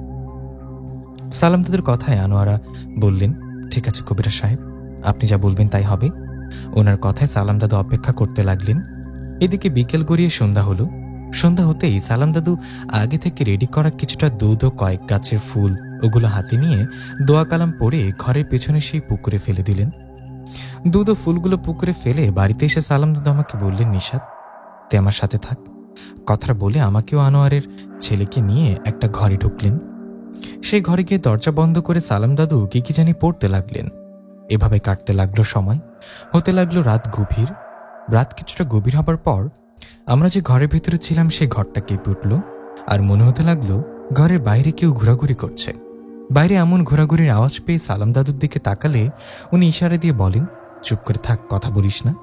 সালাম দাদুর কথায় আনোয়ারা বললেন, ঠিক আছে কবিরা সাহেব, আপনি যা বলবেন তাই হবে। ওনার কথায় সালাম দাদু অপেক্ষা করতে লাগলেন। এদিকে বিকেল গড়িয়ে সন্ধ্যা হলো। সন্ধ্যা হতেই সালাম দাদু আগে থেকে রেডি করা কিছুটা দুধ ও কয়েক গাছের ফুল ওগুলো হাতে নিয়ে দোয়া কালাম পরে ঘরের পেছনে সেই পুকুরে ফেলে দিলেন। দুধ ও ফুলগুলো পুকুরে ফেলে বাড়িতে এসে সালাম দাদু আমাকে বললেন, নিশাত, তুই আমার সাথে থাক। কথাটা বলে আমাকেও আনোয়ারের ছেলেকে নিয়ে একটা ঘরে ঢুকলেন। সেই ঘরে গিয়ে দরজা বন্ধ করে সালাম দাদু কি কি জানি পড়তে লাগলেন। এভাবে কাটতে লাগলো সময়। হতে লাগলো রাত গভীর। রাত কিছুটা গভীর হবার পর আমরা যে ঘরের ভিতরে ছিলাম সেই ঘরটা কেঁপে উঠল, আর মনে হতে লাগলো ঘরের বাইরে কেউ ঘোরাঘুরি করছে। বাইরে এমন ঘোরাঘুরির আওয়াজ পেয়ে সালাম দাদুর দিকে তাকালে উনি ইশারা দিয়ে বলেন, চুপ করে থাক, কথা বলিস না।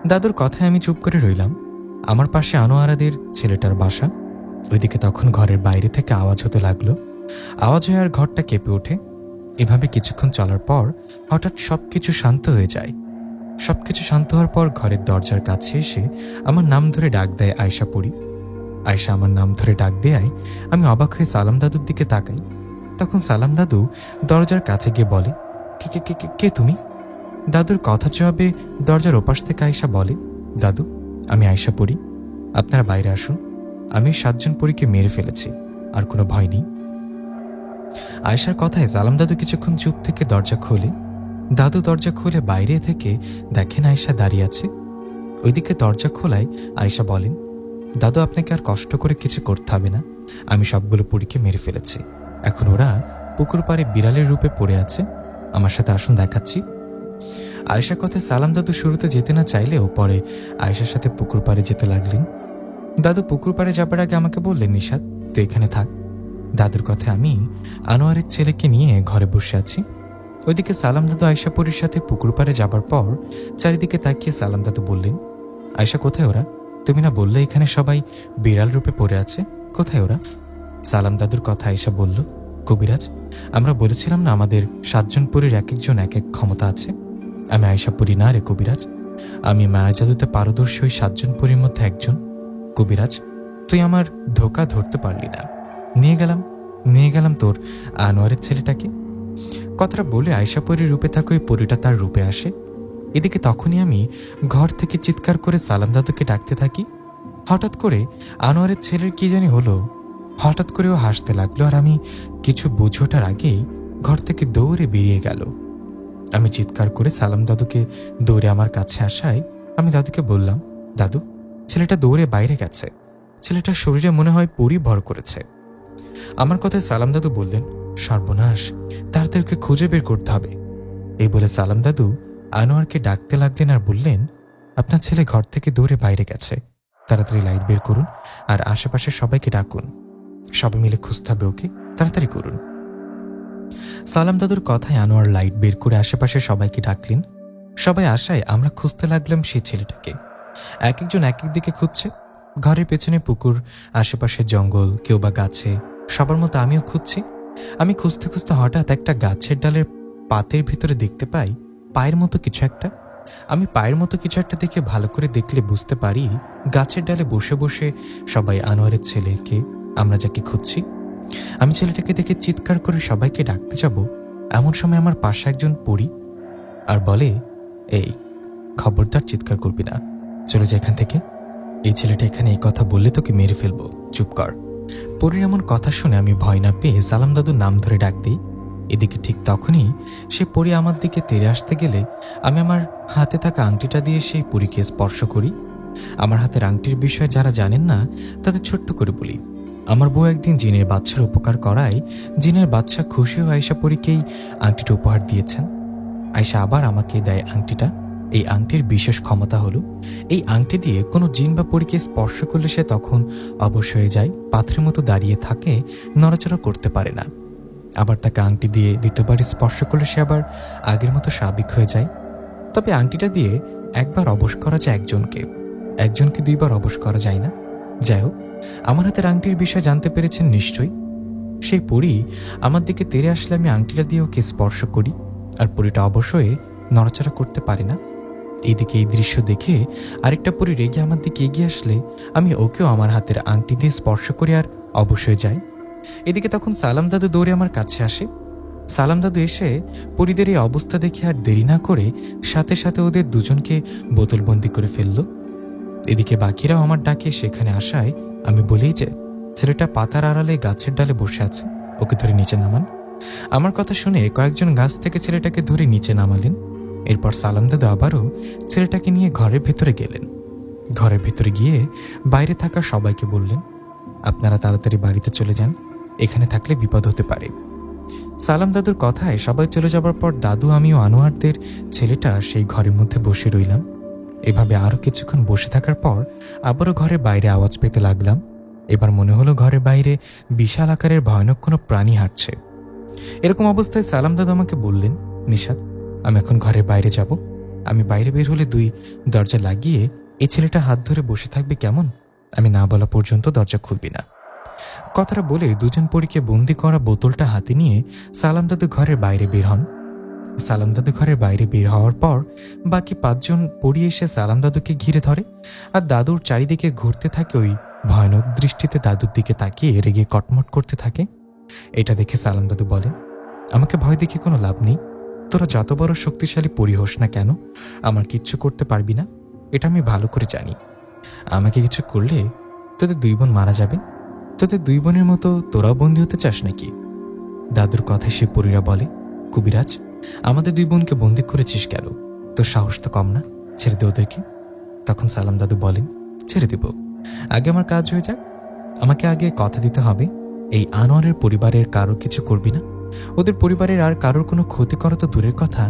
দাদুর কথায় আমি চুপ করে রইলাম। আমার পাশে আনোয়ারাদের ছেলেটার বাসা। ওইদিকে তখন ঘরের বাইরে থেকে আওয়াজ হতে লাগলো। আওয়াজ হয়ে আর ঘরটা কেঁপে ওঠে। এভাবে কিছুক্ষণ চলার পর হঠাৎ সবকিছু শান্ত হয়ে যায়। সবকিছু শান্ত হওয়ার পর ঘরের দরজার কাছে এসে আমার নাম ধরে ডাক দেয় আয়শা পরি। আয়শা আমার নাম ধরে ডাক দেয়। আমি অবাক হয়ে সালাম দাদুর দিকে তাকাই। তখন সালাম দাদু দরজার কাছে গিয়ে বলে, কে কে কে কে তুমি? দাদুর কথা জবাবে দরজার ওপাশ থেকে আয়শা বলে, দাদু, আমি আয়শা পরি, আপনারা বাইরে আসুন। আমি 7 জন পরীকে মেরে ফেলেছি, আর কোনো ভয় নেই। আয়শার কথায় সালাম দাদু কিছুক্ষণ চুপ থেকে দরজা খোলে। দাদু দরজা খুলে বাইরে থেকে দেখেন আয়শা দাঁড়িয়ে আছে। ওইদিকে দরজা খোলায় আয়শা বলেন, দাদু, আপনাকে আর কষ্ট করে কিছু করতে হবে না। আমি সবগুলো পরীকে মেরে ফেলেছি। এখন ওরা পুকুর পাড়ে বিড়ালের রূপে পড়ে আছে। আমার সাথে আসুন, দেখাচ্ছি। আয়শার কথায় সালাম দাদু শুরুতে যেতে না চাইলেও পরে আয়শার সাথে পুকুর পাড়ে যেতে লাগলেন। দাদু পুকুর পাড়ে যাবার আগে আমাকে বললেন, নিশাত, তুই এখানে থাক। দাদুর কথায় আমি আনোয়ারের ছেলেকে নিয়ে ঘরে বসে আছি। ওইদিকে সালাম দাদু আয়শা পরীর সাথে পুকুর পাড়ে যাবার পর চারিদিকে তাকিয়ে সালাম দাদু বললেন, আয়শা, কোথায় ওরা? তুমি না বললে এখানে সবাই বিড়াল রূপে পড়ে আছে, কোথায় ওরা? সালাম দাদুর কথা আয়শা বলল, কবিরাজ, আমরা বলেছিলাম না আমাদের 7 জন পরীর এক একজন এক এক ক্ষমতা আছে। আমি আয়শা পরি না রে কবিরাজ, আমি মায়া জাদুতে পারদর্শী ওই 7 জন পরীর মধ্যে একজন। কবিরাজ, তুই আমার ধোকা ধরতে পারলি না। নিয়ে গেলাম তোর আনোয়ারের ছেলেটাকে। কথাটা বলে আয়শা পরীর রূপে থাকা ওই পরীটা তার রূপে আসে। এদিকে তখনই আমি ঘর থেকে চিৎকার করে সালাম দাদুকে ডাকতে থাকি। হঠাৎ করে আনোয়ারের ছেলের কি জানি হলো। হঠাৎ করে ও হাসতে লাগলো, আর আমি কিছু বুঝে ওঠার আগেই ঘর থেকে দৌড়ে বেরিয়ে গেল। আমি চিৎকার করে সালাম দাদুকে দৌড়ে আমার কাছে আসায় আমি দাদুকে বললাম, দাদু, ছেলেটা দৌড়ে বাইরে গেছে। ছেলেটার শরীরে মনে হয় পরী ভর করেছে। আমার কথায় সালাম দাদু বললেন, সর্বনাশ, তাড়াতাড়ি খুঁজে বের করতে হবে। এই বলে সালাম দাদু আনোয়ারকে ডাকতে লাগলেন আর বললেন, আপনার ছেলে ঘর থেকে দৌড়ে বাইরে গেছে, তাড়াতাড়ি লাইট বের করুন আর আশেপাশে সবাইকে ডাকুন। সবাই মিলে খুঁজতে হবে ওকে, তাড়াতাড়ি করুন। সালাম দাদুর কথায় আনোয়ার লাইট বের করে আশেপাশে সবাইকে ডাকলেন। সবাই আসায় আমরা খুঁজতে লাগলাম সেই ছেলেটাকে। এক একজন এক এক দিকে খুঁজছে। ঘরের পেছনে পুকুর, আশেপাশে জঙ্গল, কেউ বা গাছে, সবার মতো আমিও খুঁজছি। আমি খুঁজতে খুঁজতে হঠাৎ একটা গাছের ডালের পাতের ভিতরে দেখতে পাই পায়ের মতো কিছু একটা। আমি পায়ের মতো কিছু একটা দেখে ভালো করে দেখলে বুঝতে পারি গাছের ডালে বসে বসে সবাই আনোয়ারের ছেলেকে, আমরা যাকে খুঁজছি। আমি ছেলেটাকে দেখে চিৎকার করে সবাইকে ডাকতে যাব, এমন সময় আমার পাশে একজন পড়ি আর বলে, এই খবরদার চিৎকার করবি না, চলে যা এখান থেকে। এই ছেলেটা এখানে এই কথা বললে তোকে মেরে ফেলবো, চুপ কর। পরীর এমন কথা শুনে আমি ভয় না পেয়ে সালাম দাদুর নাম ধরে ডাক দিই। এদিকে ঠিক তখনই সে পরী আমার দিকে তেড়ে আসতে গেলে আমি আমার হাতে থাকা আংটিটা দিয়ে সেই পরীকে স্পর্শ করি। আমার হাতের আংটির বিষয়ে যারা জানেন না তাদের ছোট্ট করে বলি, আমার বউ একদিন জিনের বাচ্চার উপকার করায় জিনের বাচ্চা খুশি হয়ে আয়শা পরীকেই আংটিটা উপহার দিয়েছেন। আয়শা আবার আমাকে দেয় আংটিটা। এই আংটির বিশেষ ক্ষমতা হলো এই আংটি দিয়ে কোনো জিন বা পরীকে স্পর্শ করলে সে তখন অবশ হয়ে যায়, পাথরের মতো দাঁড়িয়ে থাকে, নড়াচড়া করতে পারে না। আবার তাকে আংটি দিয়ে দ্বিতীয়বার স্পর্শ করলে সে আবার আগের মতো স্বাভাবিক হয়ে যায়। তবে আংটিটা দিয়ে একবার অবশ করা যায় একজনকে, একজনকে দুইবার অবশ করা যায় না। যাই হোক, আমার হাতের আংটির বিষয়ে জানতে পেরেছেন নিশ্চয়ই। সেই পরী আমার দিকে তেড়ে আসলে আমি আংটিটা দিয়ে ওকে স্পর্শ করি, আর পরীটা অবশ্যই নড়াচড়া করতে পারে না। এইদিকে এই দৃশ্য দেখে আরেকটা পরী রেগে আমার দিকে এগিয়ে আসলে আমি ওকেও আমার হাতের আংটি দিয়ে স্পর্শ করে আর অবশ্যই যাই। এদিকে তখন সালাম দাদু দৌড়ে আমার কাছে আসে। সালাম দাদু এসে পরীদের এই অবস্থা দেখে আর দেরি না করে সাথে সাথে ওদের দুজনকে বোতলবন্দি করে ফেলল। এদিকে বাকিরাও আমার ডাকে সেখানে আসায় আমি বলি যে ছেলেটা পাতার আড়ালে গাছের ডালে বসে আছে, ওকে ধরে নিচে নামান। আমার কথা শুনে কয়েকজন গাছ থেকে ছেলেটাকে ধরে নিচে নামালেন। এরপর সালাম দাদু আবারও ছেলেটাকে নিয়ে ঘরের ভেতরে গেলেন। ঘরের ভেতরে গিয়ে বাইরে থাকা সবাইকে বললেন, আপনারা তাড়াতাড়ি বাড়িতে চলে যান, এখানে থাকলে বিপদ হতে পারে। সালাম দাদুর কথায় সবাই চলে যাবার পর দাদু, আমি ও আনোয়ারদের ছেলেটা সেই ঘরের মধ্যে বসে রইলাম। এভাবে আরও কিছুক্ষণ বসে থাকার পর আবারও ঘরের বাইরে আওয়াজ পেতে লাগলাম। এবার মনে হলো ঘরের বাইরে বিশাল আকারের ভয়ানক কোনো প্রাণী হাঁটছে। এরকম অবস্থায় সালাম দাদু আমাকে বললেন, নিশাত, আমি এখন ঘরের বাইরে যাব। আমি বাইরে বের হলে দুই দরজা লাগিয়ে এই ছেলেটা হাত ধরে বসে থাকবে, কেমন? আমি না বলা পর্যন্ত দরজা খুলবি না। কথাটা বলে দুজন পরীকে বন্দি করা বোতলটা হাতে নিয়ে সালাম দাদু ঘরের বাইরে বের হন। সালাম দাদু ঘরের বাইরে বের হওয়ার পর বাকি 5 জন পরী এসে সালাম দাদুকে ঘিরে ধরে আর দাদুর চারিদিকে ঘুরতে থাকে। ওই ভয়ানক দৃষ্টিতে দাদুর দিকে তাকিয়ে রেগে কটমট করতে থাকে। এটা দেখে সালাম দাদু বলে, আমাকে ভয় দেখে কোনো লাভ নেই। তোরা যত বড় শক্তিশালী পরী হোস না কেন, আমার কিচ্ছু করতে পারবি না, এটা আমি ভালো করে জানি। আমাকে কিছু করলে তোদের 2 বোন মারা যাবে। তোদের 2 বোনের মতো তোরাও বন্দী হতে চাস নাকি? দাদুর কথায় সে পরীরা বলে, কবিরাজ, আমাদের 2 বোনকে বন্দী করেছিস কেন? তোর সাহস তো কম না, ছেড়ে দে ওদেরকে। তখন সালাম দাদু বলেন, ছেড়ে দেব, আগে আমার কাজ হয়ে যাক। আমাকে আগে কথা দিতে হবে এই আনোয়ারের পরিবারের কারোর কিছু করবি না। ওদের পরিবারের আর কারোর কোনো ক্ষতি করা তো দূরের কথা,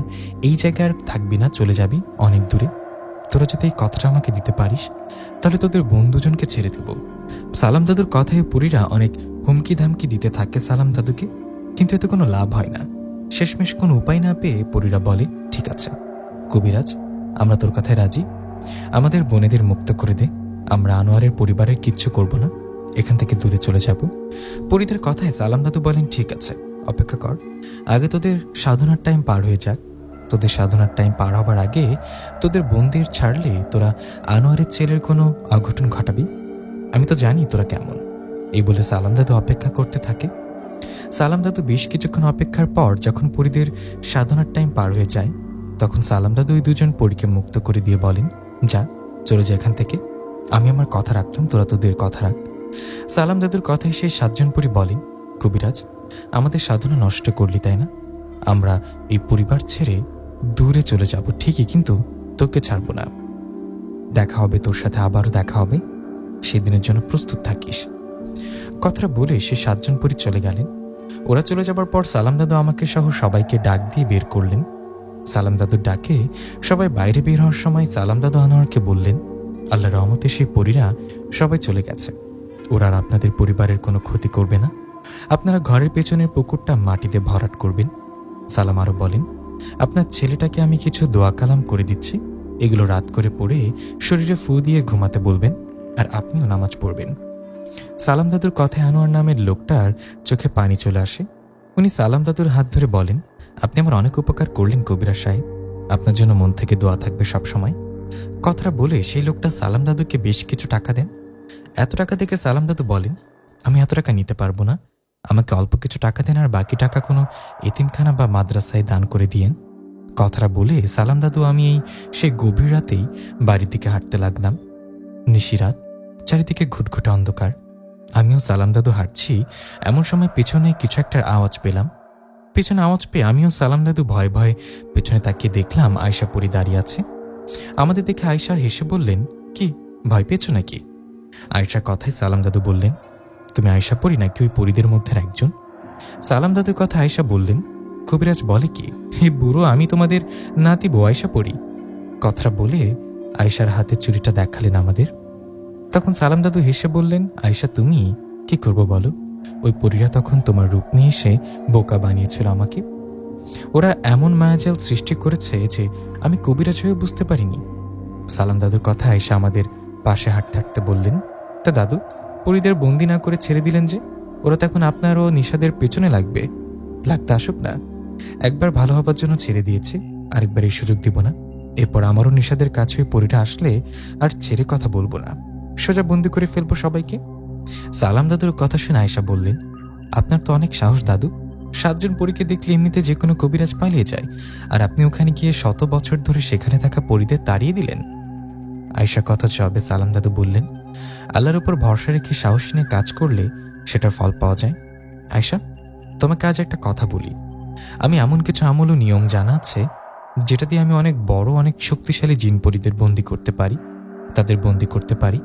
এই জায়গায় আর থাকবি না, চলে যাবি অনেক দূরে। তোরা যদি এই কথাটা আমাকে দিতে পারিস তাহলে তোদের বোন দুজনকে ছেড়ে দেব। সালাম দাদুর কথায় পরীরা অনেক হুমকি ধামকি দিতে থাকে সালাম দাদুকে, কিন্তু এতে কোনো লাভ হয় না। শেষমেশ কোনো উপায় না পেয়ে পরীরা বলে, ঠিক আছে কবিরাজ, আমরা তোর কথায় রাজি, আমাদের বোনেদের মুক্ত করে দে। আমরা আনোয়ারের পরিবারের কিচ্ছু করব না, এখান থেকে দূরে চলে যাব। পরীদের কথায় সালাম দাদু বলেন, ঠিক আছে, অপেক্ষা কর, আগে তোদের সাধনার টাইম পার হয়ে যাক। তোদের সাধনার টাইম পার হবার আগে তোদের বোনদের ছাড়লে তোরা আনোয়ারের ছেলের কোনো অঘটন ঘটাবি। আমি তো জানি তোরা কেমন। এই বলে সালাম দাদু অপেক্ষা করতে থাকে। সালাম দাদু বেশ কিছুক্ষণ অপেক্ষার পর যখন পরীদের সাধনার টাইম পার হয়ে যায়, তখন সালাম দাদু ওই 2 জন পরীকে মুক্ত করে দিয়ে বলেন, যা, চলে যা এখান থেকে, আমি আমার কথা রাখলাম, তোরা তোদের কথা রাখ। সালাম দাদুর কথায় সেই 7 জন পরী বলেন, কবিরাজ, আমাদের সাধনা নষ্ট করলি তাই না? আমরা এই পরিবার ছেড়ে দূরে চলে যাব ঠিকই, কিন্তু তোকে ছাড়ব না। দেখা হবে তোর সাথে, আবারও দেখা হবে, সেদিনের জন্য প্রস্তুত থাকিস। কথাটা বলে সে 7 জন পরী চলে গেলেন। ওরা চলে যাবার পর সালাম দাদু আমাকে সহ সবাইকে ডাক দিয়ে বের করলেন। সালাম দাদুর ডাকে সবাই বাইরে বের হওয়ার সময় সালাম দাদু আনোয়ারকে বললেন, আল্লাহর রহমতে সেই পরীরা সবাই চলে গেছে। ওরা আর আপনাদের পরিবারের কোনো ক্ষতি করবে না। আপনারা ঘরের পেছনের পুকুরটা মাটিতে ভরাট করবেন। সালাম আরও বলেন, আপনার ছেলেটাকে আমি কিছু দোয়া কালাম করে দিচ্ছি, এগুলো রাত করে পড়ে শরীরে ফু দিয়ে ঘুমাতে বলবেন, আর আপনিও নামাজ পড়বেন। সালাম দাদুর কথায় আনোয়ার নামের লোকটার চোখে পানি চলে আসে। উনি সালাম দাদুর হাত ধরে বলেন, আপনি আমার অনেক উপকার করলেন কবিরাজ সাহেব, আপনার জন্য মন থেকে দোয়া থাকবে সবসময়। কথাটা বলে সেই লোকটা সালাম দাদুকে বেশ কিছু টাকা দেন। এত টাকা দেখে সালাম দাদু বলেন, আমি এত টাকা নিতে পারবো না, আমাকে অল্প কিছু টাকা দেন, আর বাকি টাকা কোনো এতিমখানা বা মাদ্রাসায় দান করে দিয়েন। কথাটা বলে সালাম দাদু আমি সেই গভীর রাতেই বাড়ির দিকে হাঁটতে লাগলাম। নিশিরাত, চারিদিকে ঘুটঘুটে অন্ধকার। আমিও সালাম দাদু হাঁটছি, এমন সময় পেছনে কিছু একটা আওয়াজ পেলাম। পেছনে আওয়াজ পেয়ে আমিও সালাম দাদু ভয়ে ভয়ে পেছনে তাকিয়ে দেখলাম আয়শা পরী দাঁড়িয়ে আছে। আমাদের দেখে আয়শা হেসে বললেন, কি ভয় পেয়েছ নাকি? আয়শার কথায় সালাম দাদু বললেন, তুমি আয়শা পরি নাকি ওই পরিদের মধ্যে একজন? সালাম দাদুর কথা আয়শা বললেন, কবিরাজ বলে কি, হে বুড়ো, আমি তোমাদের নাতি বউ আয়শা পরি। কথাটা বলে আয়শার হাতের চুড়িটা দেখালেন আমাদের। তখন সালাম দাদু হেসে বললেন, আয়শা তুমি কি করবো বলো, ওই পরীরা তখন তোমার রূপ নিয়ে এসে বোকা বানিয়েছিল আমাকে। ওরা এমন মায়াজাল সৃষ্টি করেছে যে আমি কবিরাজ হয়ে বুঝতে পারিনি। সালাম দাদুর কথা আয়শা আমাদের পাশে হাঁটতে হাঁটতে বললেন, তা দাদু, পরীদের বন্দি না করে ছেড়ে দিলেন যে? ওরা তখন আপনার ও নিশাদের পেছনে লাগতে আসুক না। একবার ভালো হবার জন্য ছেড়ে দিয়েছে, আরেকবার এই সুযোগ দিব না। এরপর আমারও নিশাদের কাছে ওই পরীরা আসলে আর ছেড়ে কথা বলবো না, সোজা বন্দি করে ফেলবো সবাইকে। সালাম দাদুর কথা শুনে আয়শা বললেন, আপনার তো অনেক সাহস দাদু, 7 জন পরীকে দেখলে এমনিতে যে কোনো কবিরাজ পালিয়ে যায়, আর আপনি ওখানে গিয়ে 100 বছর ধরে সেখানে থাকা পরীদের তাড়িয়ে দিলেন। আয়শার কথা জবাবে সালাম দাদু বললেন, আল্লাহর উপর ভরসা রেখে সাহস নিয়ে কাজ করলে সেটার ফল পাওয়া যায়। আয়শা, তোমাকে আজ একটা কথা বলি। আমি এমন কিছু আমল ও নিয়ম জানা আছে যেটা দিয়ে আমি অনেক বড়, অনেক শক্তিশালী জিন পরীদের বন্দি করতে পারি, তাদের বন্দি করতে পারি।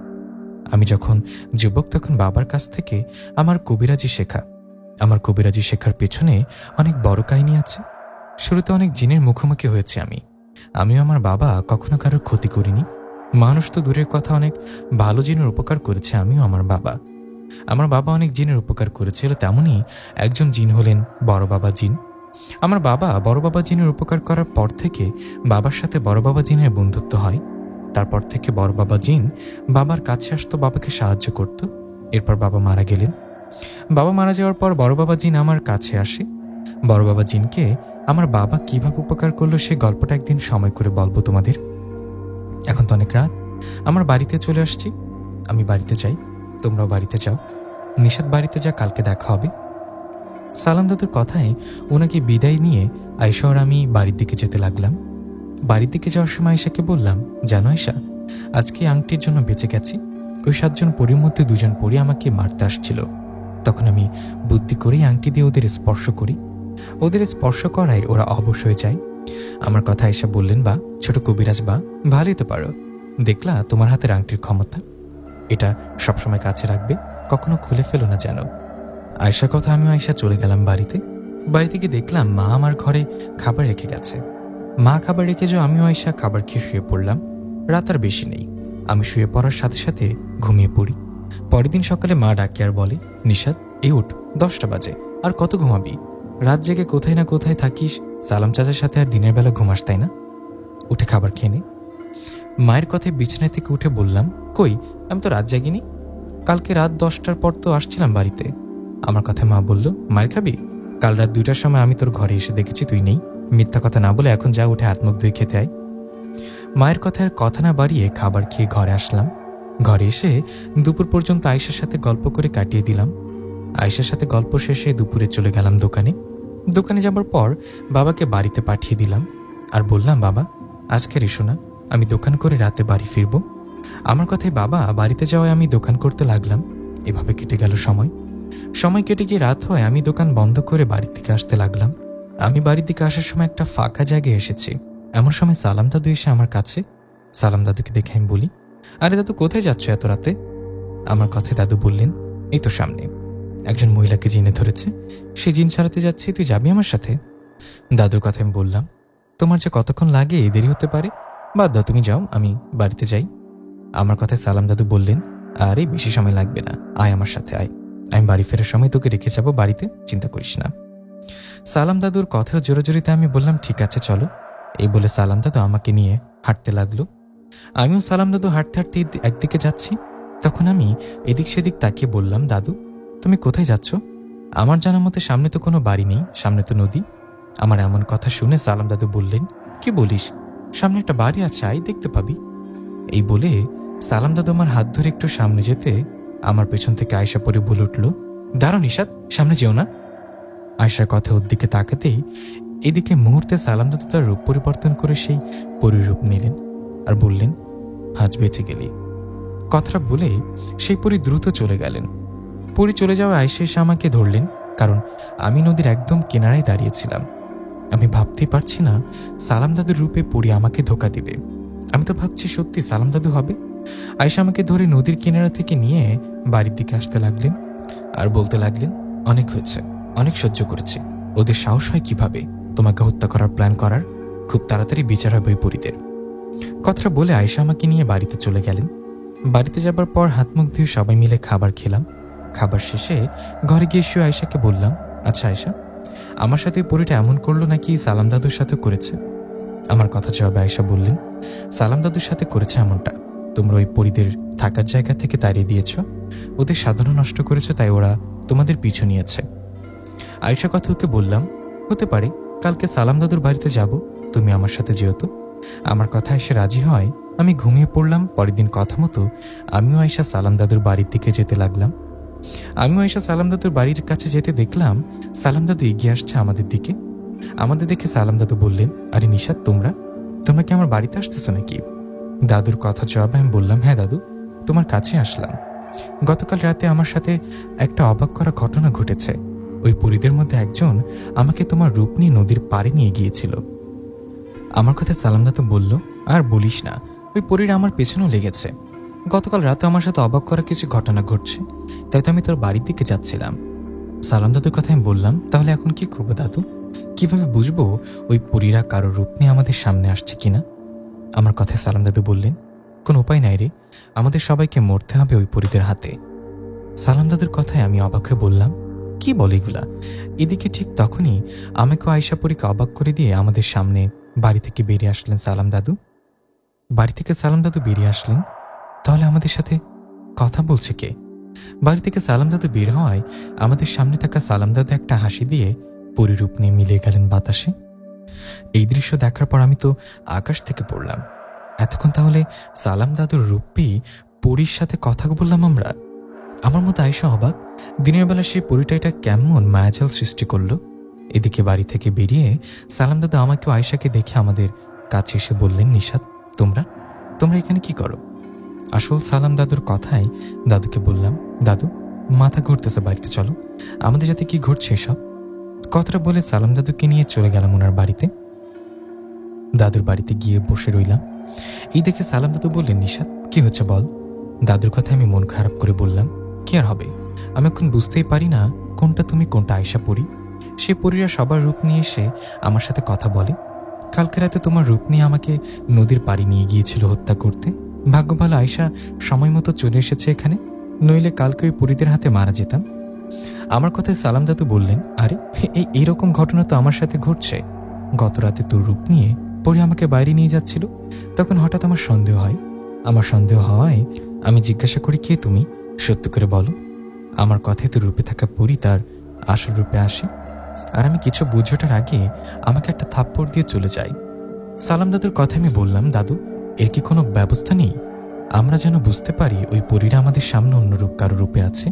আমি যখন যুবক তখন বাবার কাছ থেকে আমার কবিরাজি শেখার পেছনে অনেক বড় কাহিনী আছে। শুরুতে অনেক জিনের মুখোমুখি হয়েছে আমিও আমার বাবা কখনো কারোর ক্ষতি করিনি। মানুষ তো দূরের কথা, অনেক ভালো জিনের উপকার করেছে আমিও আমার বাবা অনেক জিনের উপকার করেছিল। তেমনই একজন জিন হলেন বড় বাবা জিন। আমার বাবা বড় বাবা জিনের উপকার করার পর থেকে বাবার সাথে বড় বাবা জিনের বন্ধুত্ব হয়। তারপর থেকে বড় বাবা জিন বাবার কাছে আসতো, বাবাকে সাহায্য করত। এরপর বাবা মারা গেলেন। বাবা মারা যাওয়ার পর বড় বাবা জিন আমার কাছে আসে। বড় বাবা জিনকে আমার বাবা কিভাবে উপকার করলো সে গল্পটা একদিন সময় করে বলবো তোমাদের। এখন তো অনেক রাত, আমার বাড়িতে চলে আসছি। আমি বাড়িতে যাই, তোমরাও বাড়িতে যাও। নিশাদ বাড়িতে যা, কালকে দেখা হবে। সালাম দাদুর কথায় ওনাকে বিদায় নিয়ে আয়শা আর আমি বাড়ির দিকে যেতে লাগলাম। বাড়ির দিকে যাওয়ার সময় আয়শাকে বললাম, জানো আয়শা, আজকে আংটির জন্য বেঁচে গেছি। ওই 7 জন পরীর মধ্যে 2 জন পরী আমাকে মারতে আসছিল। তখন আমি বুদ্ধি করেই আংটি দিয়ে ওদের স্পর্শ করি। ওদের স্পর্শ করায় ওরা অবশ হয়ে যায়। আমার কথা আয়শা বললেন, বা ছোট কবিরাজ, বা ভালোই তো পারো। দেখলা তোমার হাতের আংটির ক্ষমতা, এটা সবসময় কাছে রাখবে, কখনো খুলে ফেলো না যেন। আয়শার কথা আমিও আয়শা চলে গেলাম বাড়িতে গিয়ে দেখলাম মা আমার ঘরে খাবার রেখে গেছে। মা খাবার রেখে যাও, আমিও আয়শা খাবার খেয়ে শুয়ে পড়লাম। রাত আর বেশি নেই, আমি শুয়ে পড়ার সাথে সাথে ঘুমিয়ে পড়ি। পরের দিন সকালে মা ডাকে আর বলে, নিশাদ এই উঠ, 10টা বাজে, আর কত ঘুমাবি? রাত জেগে কোথায় না কোথায় থাকিস, সালাম চাচার সাথে আর দিনের বেলা ঘুমাস তাই না? উঠে খাবার খেয়ে নে। মায়ের কথায় বিছানা থেকে উঠে বললাম, কই, আমি তো রাত জাগিনি, কালকে রাত 10টার পর তো আসছিলাম বাড়িতে। আমার কথায় মা বলল, মায়ের খাবি? কাল রাত 2টার সময় আমি তোর ঘরে এসে দেখেছি তুই নেই। মিথ্যা কথা না বলে এখন যা, উঠে হাত মুখ ধুয়ে খেতে আয়। মায়ের কথার কথা না বাড়িয়ে খাবার খেয়ে ঘরে আসলাম। ঘরে এসে দুপুর পর্যন্ত আয়শার সাথে গল্প করে কাটিয়ে দিলাম। আয়শার সাথে গল্প শেষে দুপুরে চলে গেলাম দোকানে যাবার পর বাবাকে বাড়িতে পাঠিয়ে দিলাম আর বললাম, বাবা আজকের এসো না, আমি দোকান করে রাতে বাড়ি ফিরব। আমার কথায় বাবা বাড়িতে যাওয়ায় আমি দোকান করতে লাগলাম। এভাবে কেটে গেল সময় কেটে গিয়ে রাত হয়। আমি দোকান বন্ধ করে বাড়ির দিকে আসতে লাগলাম। আমি বাড়ির দিকে আসার সময় একটা ফাঁকা জায়গায় এসেছি। এমন সময় সালাম দাদু এসে আমার কাছে। সালাম দাদুকে দেখে আমি বলি, আরে দাদু কোথায় যাচ্ছ এত রাতে? আমার কথায় দাদু বললেন, এই তো সামনে একজন মহিলাকে জিনে ধরেছে, সে জিন ছাড়াতে যাচ্ছে, তুই যাবি আমার সাথে? দাদুর কথা আমি বললাম, তোমার যে কতক্ষণ লাগে, দেরি হতে পারে, বাদ দাও, তুমি যাও, আমি বাড়িতে যাই। আমার কথায় সালাম দাদু বললেন, আরে বেশি সময় লাগবে না, আয় আমার সাথে আয়, আমি বাড়ি ফেরার সময় তোকে রেখে যাবো বাড়িতে, চিন্তা করিস না। সালাম দাদুর কথাও জোরে আমি বললাম, ঠিক আছে চলো। এই বলে সালাম দাদু আমাকে নিয়ে হাঁটতে লাগলো। আমিও সালাম দাদু হাঁটতে হাঁটতে একদিকে যাচ্ছি। তখন আমি এদিক সেদিক তাকিয়ে বললাম, দাদু তুমি কোথায় যাচ্ছ? আমার জানা মতে সামনে তো কোনো বাড়ি নেই, সামনে তো নদী। আমার এমন কথা শুনে সালাম দাদু বললেন, কি বলিস, সামনে একটা বাড়ি আছে, আয় দেখতে পাবি। এই বলে সালাম দাদু আমার হাত ধরে একটু সামনে যেতে আমার পেছন থেকে আয়শা পরে বলে উঠল, দাঁড়াও নিশাদ, সামনে যেও না। আয়শার কথা ওর দিকে তাকাতেই এদিকে মুহূর্তে সালাম দাদু তার রূপ পরিবর্তন করে সেই পরিরূপ নিলেন আর বললেন, আজ বেঁচে গেলি। কথাটা বলে সেই পরি দ্রুত চলে গেলেন। পরি চলে যাওয়া আয়শা এসে আমাকে ধরলেন, কারণ আমি নদীর একদম কিনারায় দাঁড়িয়েছিলাম। আমি ভাবতেই পারছি না সালাম দাদুর রূপে পরি আমাকে ধোকা দিবে। আমি তো ভাবছি সত্যি সালাম দাদু হবে। আয়শা আমাকে ধরে নদীর কিনারা থেকে নিয়ে বাড়ির দিকে আসতে লাগলেন। আর বলতে লাগলেন, অনেক হয়েছে, অনেক সহ্য করেছি। ওদের সাহস হয় কিভাবে তোমাকে হত্যা করার প্ল্যান করার? খুব তাড়াতাড়ি বিচার হবে ওই পরীদের। কথাটা বলে আয়েশা আমাকে নিয়ে বাড়িতে চলে গেলেন। বাড়িতে যাবার পর হাত মুখ ধুয়ে সবাই মিলে খাবার খেলাম। খাবার শেষে ঘরে গিয়ে শুয়ে আয়েশাকে বললাম, আচ্ছা আয়েশা, আমার সাথে পরীটা এমন করলো নাকি সালাম দাদুর সাথে করেছে? আমার কথা জবাবে আয়েশা বললেন, সালাম দাদুর সাথে করেছে এমনটা। তোমরা ওই পরীদের থাকার জায়গা থেকে তাড়িয়ে দিয়েছ, ওদের সাধনা নষ্ট করেছ, তাই ওরা তোমাদের পিছু নিয়েছে। আয়েশা কথা ওকে বললাম, হতে পারে, কালকে সালাম দাদুর বাড়িতে যাব, তুমি আমার সাথে যেহেতু। আমার কথা এসে রাজি হয়। আমি ঘুমিয়ে পড়লাম। পরের দিন কথা মতো আমিও আয়েশা সালাম দাদুর বাড়ির দিকে যেতে লাগলাম। আমিও আয়েশা সালাম দাদুর বাড়ির কাছে যেতে দেখলাম সালাম দাদু এগিয়ে আসছে আমাদের দিকে। আমাদের দেখে সালাম দাদু বললেন, আরে নিশাত, তোমরা কি আমার বাড়িতে আসতেছো নাকি? দাদুর কথা জবাবে আমি বললাম, হ্যাঁ দাদু, তোমার কাছে আসলাম। গতকাল রাতে আমার সাথে একটা অবাক করা ঘটনা ঘটেছে। ওই পরীদের মধ্যে একজন আমাকে তোমার রূপ নিয়ে নদীর পাড়ে নিয়ে গিয়েছিল। আমার কথা সালাম দাদু বলল, আর বলিস না, ওই পরীরা আমার পেছনেও লেগেছে। গতকাল রাতে আমার সাথে অবাক করা কিছু ঘটনা ঘটছে, তাই তো আমি তোর বাড়ির দিকে যাচ্ছিলাম। সালাম দাদুর কথা আমি বললাম, তাহলে এখন কি করবো দাদু? কিভাবে বুঝবো ওই পরীরা কারো রূপ নিয়ে আমাদের সামনে আসছে কিনা? আমার কথায় সালাম দাদু বললেন, কোনো উপায় নাই রে, আমাদের সবাইকে মরতে হবে ওই পরীদের হাতে। সালাম দাদুর কথায় আমি অবাক হয়ে বললাম, কি বলে এগুলা? এদিকে ঠিক তখনই আমাকে আয়েশা পরীকে অবাক করে দিয়ে আমাদের সামনে বাড়ি থেকে বেরিয়ে আসলেন সালাম দাদু। বাড়ি থেকে সালাম দাদু বেরিয়ে আসলেন, তাহলে আমাদের সাথে কথা বলছে কে? বাড়ি থেকে সালাম দাদু বের হওয়ায় আমাদের সামনে থাকা সালাম দাদু একটা হাসি দিয়ে পরিরূপ নিয়ে মিলিয়ে গেলেন বাতাসে। এই দৃশ্য দেখার পর আমি তো আকাশ থেকে পড়লাম। এতক্ষণ তাহলে সালাম দাদুর রূপ পেয়ে পরীর সাথে কথা বললাম আমরা। আমার মতো আয়েশা অবাক, দিনের বেলা সেই পরীটা এটা কেমন মায়াজাল সৃষ্টি করলো। এদিকে বাড়ি থেকে বেরিয়ে সালাম দাদু আমাকেও আয়েশাকে দেখে আমাদের কাছে এসে বললেন, নিশাত, তোমরা এখানে কি করো? আসল সালাম দাদুর কথায় দাদুকে বললাম, দাদু, মাথা ঘুরতেছে, বাড়িতে চলো, আমাদের সাথে কি ঘটছে এসব। কথাটা বলে সালাম দাদুকে নিয়ে চলে গেলাম ওনার বাড়িতে। দাদুর বাড়িতে গিয়ে বসে রইলাম। এই দেখে সালাম দাদু বললেন, নিশাত, কি হচ্ছে বল? দাদুর কথা আমি মন খারাপ করে বললাম, কি আর হবে, আমি এখন বুঝতেই পারি না কোনটা তুমি কোনটা আয়েশা পরী। সে পরীরা সবার রূপ নিয়ে এসে আমার সাথে কথা বলে। কালকে রাতে তোমার রূপ নিয়ে আমাকে নদীর পাড়ি নিয়ে গিয়েছিল হত্যা করতে। ভাগ্য ভালো আয়েশা সময় মতো চলে এসেছে এখানে, নইলে কালকে ওই পরীদের হাতে মারা যেতাম। আমার কথায় সালাম দাদু বললেন, আরে এইরকম ঘটনা তো আমার সাথে ঘটছে। গত রাতে তোর রূপ নিয়ে পরী আমাকে বাইরে নিয়ে যাচ্ছিল, তখন হঠাৎ আমার সন্দেহ হয়। আমার সন্দেহ হওয়ায় আমি জিজ্ঞাসা করি, কে তুমি, সত্য করে বলো। আমার কথায় তোর রূপে থাকা পরী তার আসল রূপে আসে, আর আমি কিছু বুঝোটার আগে আমাকে একটা থাপ্পড় দিয়ে চলে যাই। সালাম দাদুর কথা আমি বললাম, দাদু, এর কি কোনো ব্যবস্থা নেই? আমরা যেন বুঝতে পারি ওই পরীরা আমাদের সামনে অন্য রূপ কারো রূপে আছে।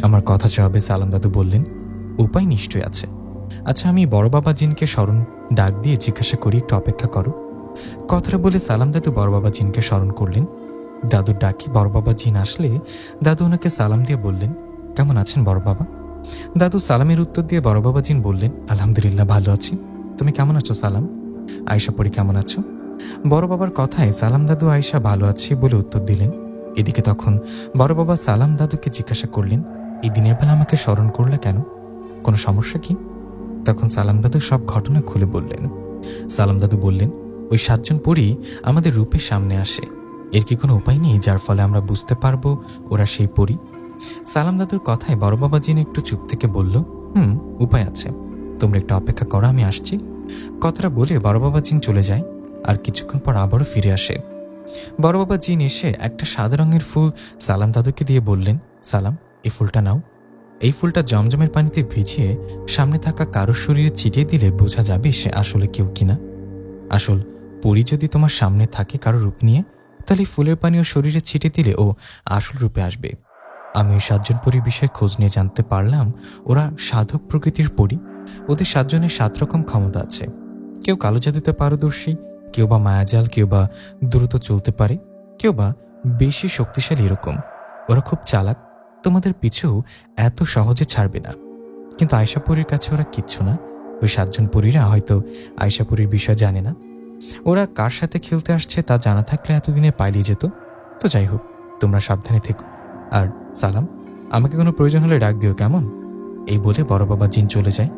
আমার কথা জবাবে সালাম দাদু বললেন, উপায় নিশ্চয়ই আছে। আচ্ছা, আমি বড় বাবা জিনকে স্মরণ ডাক দিয়ে জিজ্ঞাসা করি, একটু অপেক্ষা করো। কথাটা বলে সালাম দাদু বড় বাবা জিনকে স্মরণ করলেন। দাদুর ডাকি বড় বাবা জিন আসলে দাদু ওনাকে সালাম দিয়ে বললেন, কেমন আছেন বড় বাবা? দাদু সালামের উত্তর দিয়ে বড় বাবা জিন বললেন, আলহামদুলিল্লাহ, ভালো আছি। তুমি কেমন আছো সালাম? আয়েশা পরী কেমন আছো? বড় বাবার কথায় সালাম দাদু আয়েশা ভালো আছি বলে উত্তর দিলেন। এদিকে তখন বড় বাবা সালাম দাদুকে জিজ্ঞাসা করলেন, এই দিনের বেলা আমাকে স্মরণ করলে কেন? কোনো সমস্যা কি? তখন সালাম দাদু সব ঘটনা খুলে বললেন। সালাম দাদু বললেন, ওই 7 জন পরী আমাদের রূপের সামনে আসে। এর কি কোনো উপায় নেই যার ফলে আমরা বুঝতে পারবো ওরা সেই পরী? সালাম দাদুর কথায় বড় বাবা জিন একটু চুপ থেকে বলল, উপায় আছে, তোমরা একটু অপেক্ষা করো, আমি আসছি। কথাটা বলে বড় বাবা জিন চলে যায়। আর কিছুক্ষণ পর আবারও ফিরে আসে। বড় বাবা জিন এসে একটা সাদা রঙের ফুল সালাম দাদুকে দিয়ে বললেন, সালাম, এই ফুলটা নাও। এই ফুলটা জমজমের পানিতে ভিজিয়ে সামনে থাকা কারো শরীরে ছিটিয়ে দিলে বোঝা যাবে সে আসলে কেউ কিনা। আসল পরী যদি তোমার সামনে থাকে কারো রূপ নিয়ে, তাহলে ফুলের পানিও শরীরে ছিটিয়ে দিলে ও আসল রূপে আসবে। আমি ওই 7 জন পরীর বিষয়ে খোঁজ নিয়ে জানতে পারলাম ওরা সাধক প্রকৃতির পরী। ওদের 7 জনের 7 রকম ক্ষমতা আছে। কেউ কালো জাদুতে পারদর্শী, কেউ বা মায়াজাল, কেউ বা দ্রুত চলতে পারে, কেউ বা বেশি শক্তিশালী। এরকম ওরা খুব চালাক, তোমাদের পিছু এত সহজে ছাড়বে না। কিন্তু আয়েশা পরীর কাছে ওরা কিচ্ছু না। ওই 7 জন পরীরা হয়তো আয়েশা পরীর বিষয় জানে না। ওরা কার সাথে খেলতে আসছে তা জানা থাকলে এতদিনে পালিয়ে যেত। তো যাই হোক, তোমরা সাবধানে থেকো। আর সালাম, আমাকে কোনো প্রয়োজন হলে ডাক দিও, কেমন? এই বলে বড় বাবা জিন চলে যায়।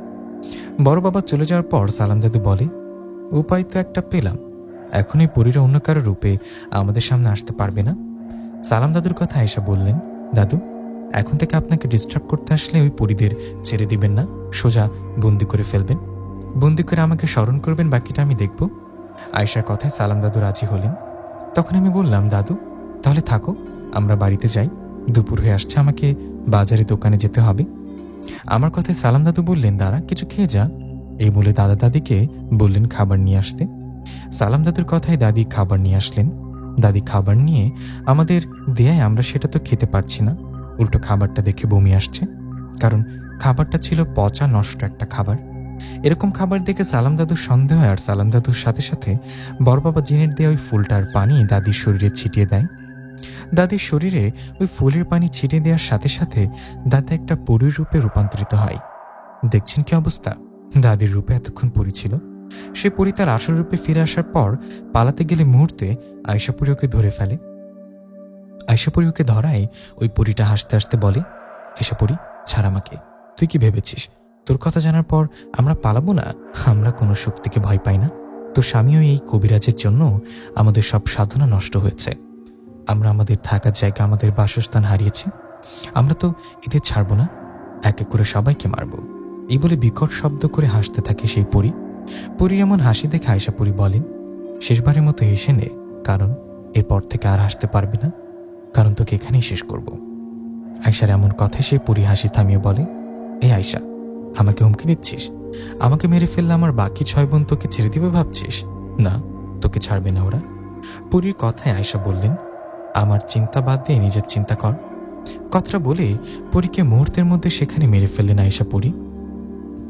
বড় বাবা চলে যাওয়ার পর সালাম দাদু বলে, উপায় তো একটা পেলাম, এখন এই পরীরা অন্য কারো রূপে আমাদের সামনে আসতে পারবে না। সালাম দাদুর কথা আয়েশা বললেন, দাদু, এখন থেকে আপনাকে ডিস্টার্ব করতে আসলে ওই পরীদের ছেড়ে দিবেন না, সোজা বন্দি করে ফেলবেন, বন্দি করে আমাকে স্মরণ করবেন, বাকিটা আমি দেখব। আয়েশার কথায় সালাম দাদু রাজি হলেন। তখন আমি বললাম, দাদু তাহলে থাকো, আমরা বাড়িতে যাই, দুপুর হয়ে আসছে, আমাকে বাজারে দোকানে যেতে হবে। আমার কথায় সালাম দাদু বললেন, দাঁড়া, কিছু খেয়ে যা। এই বলে দাদা দাদিকে বললেন খাবার নিয়ে আসতে। সালাম দাদুর কথায় দাদি খাবার নিয়ে আসলেন। দাদি খাবার নিয়ে আমাদের দেয়ায় আমরা সেটা তো খেতে পারছি না, উল্টো খাবারটা দেখে বমি আসছে, কারণ খাবারটা ছিল পচা নষ্ট একটা খাবার। এরকম খাবার দেখে সালাম দাদুর সন্দেহ হয়, আর সালাম দাদুর সাথে সাথে বড় বাবা জিনের দেয়া ওই ফুলটার পানি দাদির শরীরে ছিটিয়ে দেয়। দাদির শরীরে ওই ফুলের পানি ছিটিয়ে দেওয়ার সাথে সাথে দাদা একটা পরীর রূপে রূপান্তরিত হয়। দেখছেন কি অবস্থা? দাদির রূপে এতক্ষণ পরী ছিল, সে পরী তার আসল রূপে ফিরে আসার পর পালাতে গেলে মুহূর্তে আয়েশা পরী ওকে ধরে ফেলে। আয়েশা পরী ওকে ধরায় ওই পরীটা হাসতে হাসতে বলে, আয়েশা পরী, ছাড় আমাকে, তুই কি ভেবেছিস তোর কথা জানার পর আমরা পালাবো না? আমরা কোনো শক্তিকে ভয় পাই না। তোর স্বামীও এই কবিরাজের জন্য আমাদের সব সাধনা নষ্ট হয়েছে, আমরা আমাদের থাকার জায়গা, আমাদের বাসস্থান হারিয়েছি, আমরা তো এদের ছাড়বো না, এক এক করে সবাইকে মারব। এই বলে বিকট শব্দ করে হাসতে থাকে সেই পরী। পরীর এমন হাসি দেখে আয়েশা পরী বলেন, শেষবারের মতো হেসে নে, কারণ এরপর থেকে আর হাসতে পারবি না, কারণ তোকে এখানেই শেষ করব। আয়েশার এমন কথায় সে পরী হাসি থামিয়ে বলে, এই আয়েশা, আমাকে হুমকি দিচ্ছিস? আমাকে মেরে ফেললে আমার বাকি 6 বোন তোকে ছেড়ে দিবে ভাবছিস? না, তোকে ছাড়বে না ওরা। পরীর কথায় আয়েশা বললেন, আমার চিন্তা বাদ দিয়ে নিজের চিন্তা কর। কথাটা বলে পরীকে মুহূর্তের মধ্যে সেখানে মেরে ফেললেন আয়েশা পরী।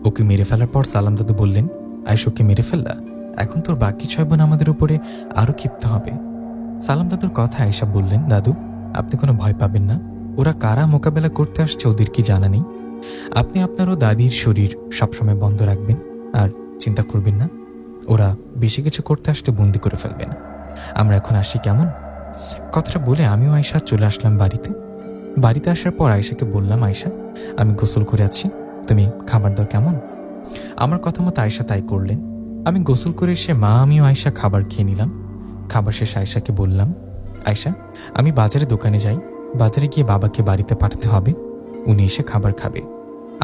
ওকে মেরে ফেলার পর সালাম দাদু বললেন, আয়েশাকে মেরে ফেললা, এখন তোর বাকি 6 বোন আমাদের উপরে আরো ক্ষিপ্ত হবে। সালাম দাদুর কথা আয়েশা বললেন, দাদু আপনি কোনো ভয় পাবেন না, ওরা কারা মোকাবেলা করতে আসছে ওদের কি জানা নেই। আপনি আপনারও দাদির শরীর সবসময় বন্ধ রাখবেন, আর চিন্তা করবেন না, ওরা বেশি কিছু করতে আসলে বন্দি করে ফেলবেন। আমরা এখন আসি, কেমন? কথাটা বলে আমিও আয়েশা চলে আসলাম বাড়িতে। বাড়িতে আসার পর আয়েশাকে বললাম, আয়েশা আমি গোসল করে আছি, তুমি খাবার দাও, কেমন? আমার কথা মতো আয়েশা তাই করলেন। আমি গোসল করে এসে মা আমিও আয়েশা খাবার খেয়ে নিলাম। খাবার শেষে আয়েশাকে বললাম, আয়েশা আমি বাজারে দোকানে যাই, বাজারে গিয়ে বাবাকে বাড়িতে পাঠাতে হবে, উনি এসে খাবার খাবে।